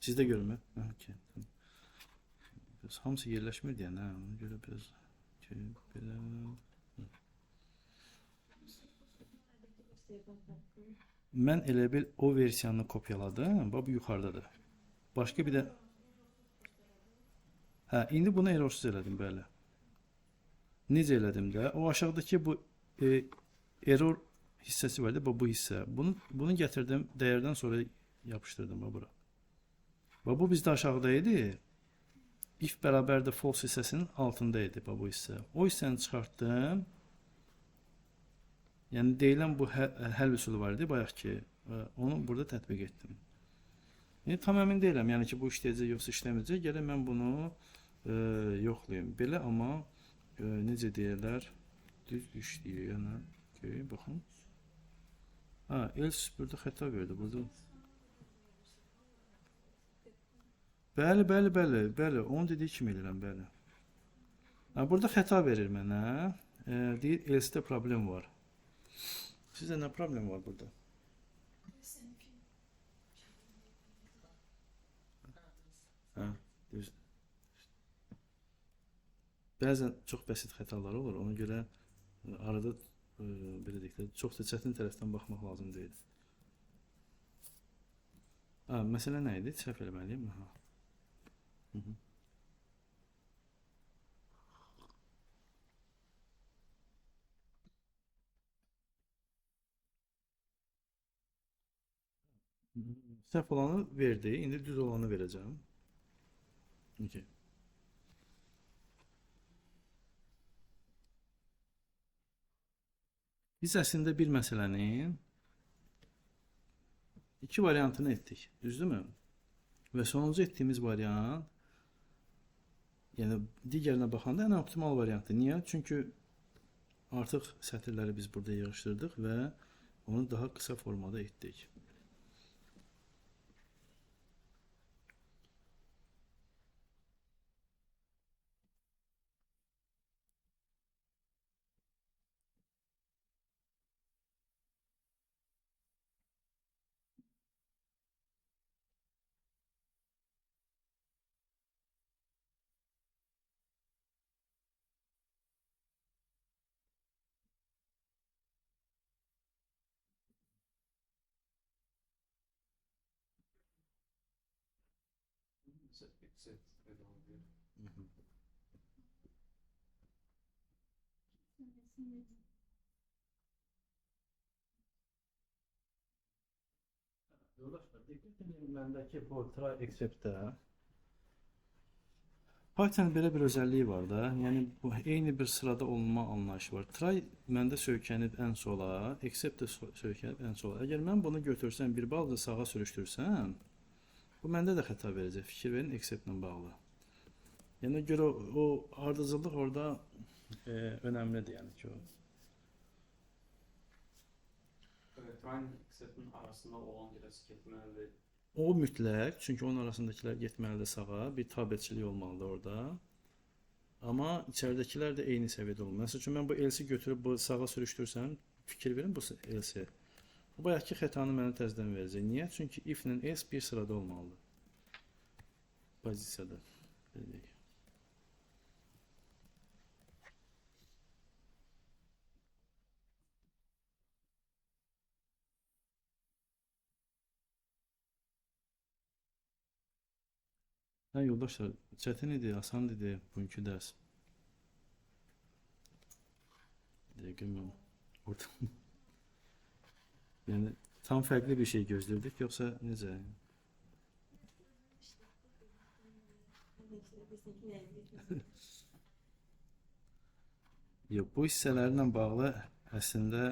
Sizdə görünmür? Hə, okey. Tamam. Biraz hamısı yerləşmir deyə, hə, ona görə biraz belə. Mən elə bil o versiyanını kopyaladım. Bax bu yuxarıdadır. Başqa bir də hə, indi bunu errorsuz elədim, bəli. Necə elədim də? O aşağıdakı bu error hissəsi var da, bu hissə. Bunu gətirdim, dəyərdən sonra yapışdırdım bura. Bax bu bizdə aşağıda idi. If bərabərdir false hissəsinin altında idi bu hissə. O hissəni çıxartdım. Yəni deyilən bu həll üsulu var idi bayaq ki, onu burada tətbiq etdim. Yəni tam əmin deyiləm, yəni ki bu işləyəcək yoxsa işləməyəcək. Gəlin mən bunu yoxlayım. Belə amma necə deyirlər? Düz işləyir, yəni. Baxın. Ha, else burada xəta verdi. Burada. Bəli. Onu dediyi kimi edirəm, bəli. Ha, burada xəta verir mənə. Deyir, else-də problem var. Sizdə nə problem var burada? Hə, düz. Bəzən çox bəsit xətalar olur. Ona görə arada belə deyək də, çox da çətin tərəfdən baxmaq lazım deyil. Ha, məsələ nə idi? Səhv eləməliyim. Ha. Səhv olanı verdi. İndi düz olanı verəcəm. Okay. Biz əslində bir məsələnin iki variantını etdik. Düzdürmü? Və sonuncu etdiyimiz variant, yəni digərinə baxanda ən optimal variantdır. Niyə? Çünki artıq sətirləri biz burada yığışdırdıq və onu daha qısa formada etdik. Yoldaşlar, diqqət edin məndəki bu try except-də Python belə bir özəlliyi var da, yəni bu eyni bir sırada olma anlayışı var. Try məndə söykənib ən sola, except də söykənib ən sola. Əgər mən bunu götürsəm, bir balaca sağa sürüşdürsəm, bu məndə də xəta verəcək. Fikir verin, except-lə bağlı. Yəni görə o ardıcıllıq orada önəmlidir, yəni ki o. Try except-in arasında olan biraz getməlidir. O mütləq, çünki onun arasındakilər getməlidir sağa, bir tabetçilik olmalıdır orada. Amma içəridəkilər də eyni səviyyədə olmalı. Məsəl üçün mən bu else-i götürüb bu sağa sürüşdürsəm, fikir verin bu else. Bu bayaqki xətanı mənə təzədən verəcək. Niyə? Çünki if ilə else bir sırada olmalıdır. Pozisiyada. Deyək. Hə, yoldaşlar, çətin idi, asan idi bugünkü dərs. Dəqiqə mən orada. Yəni, tam fərqli bir şey gözləyirdik, yoxsa necə? Yox, bu hissələrlə bağlı əslində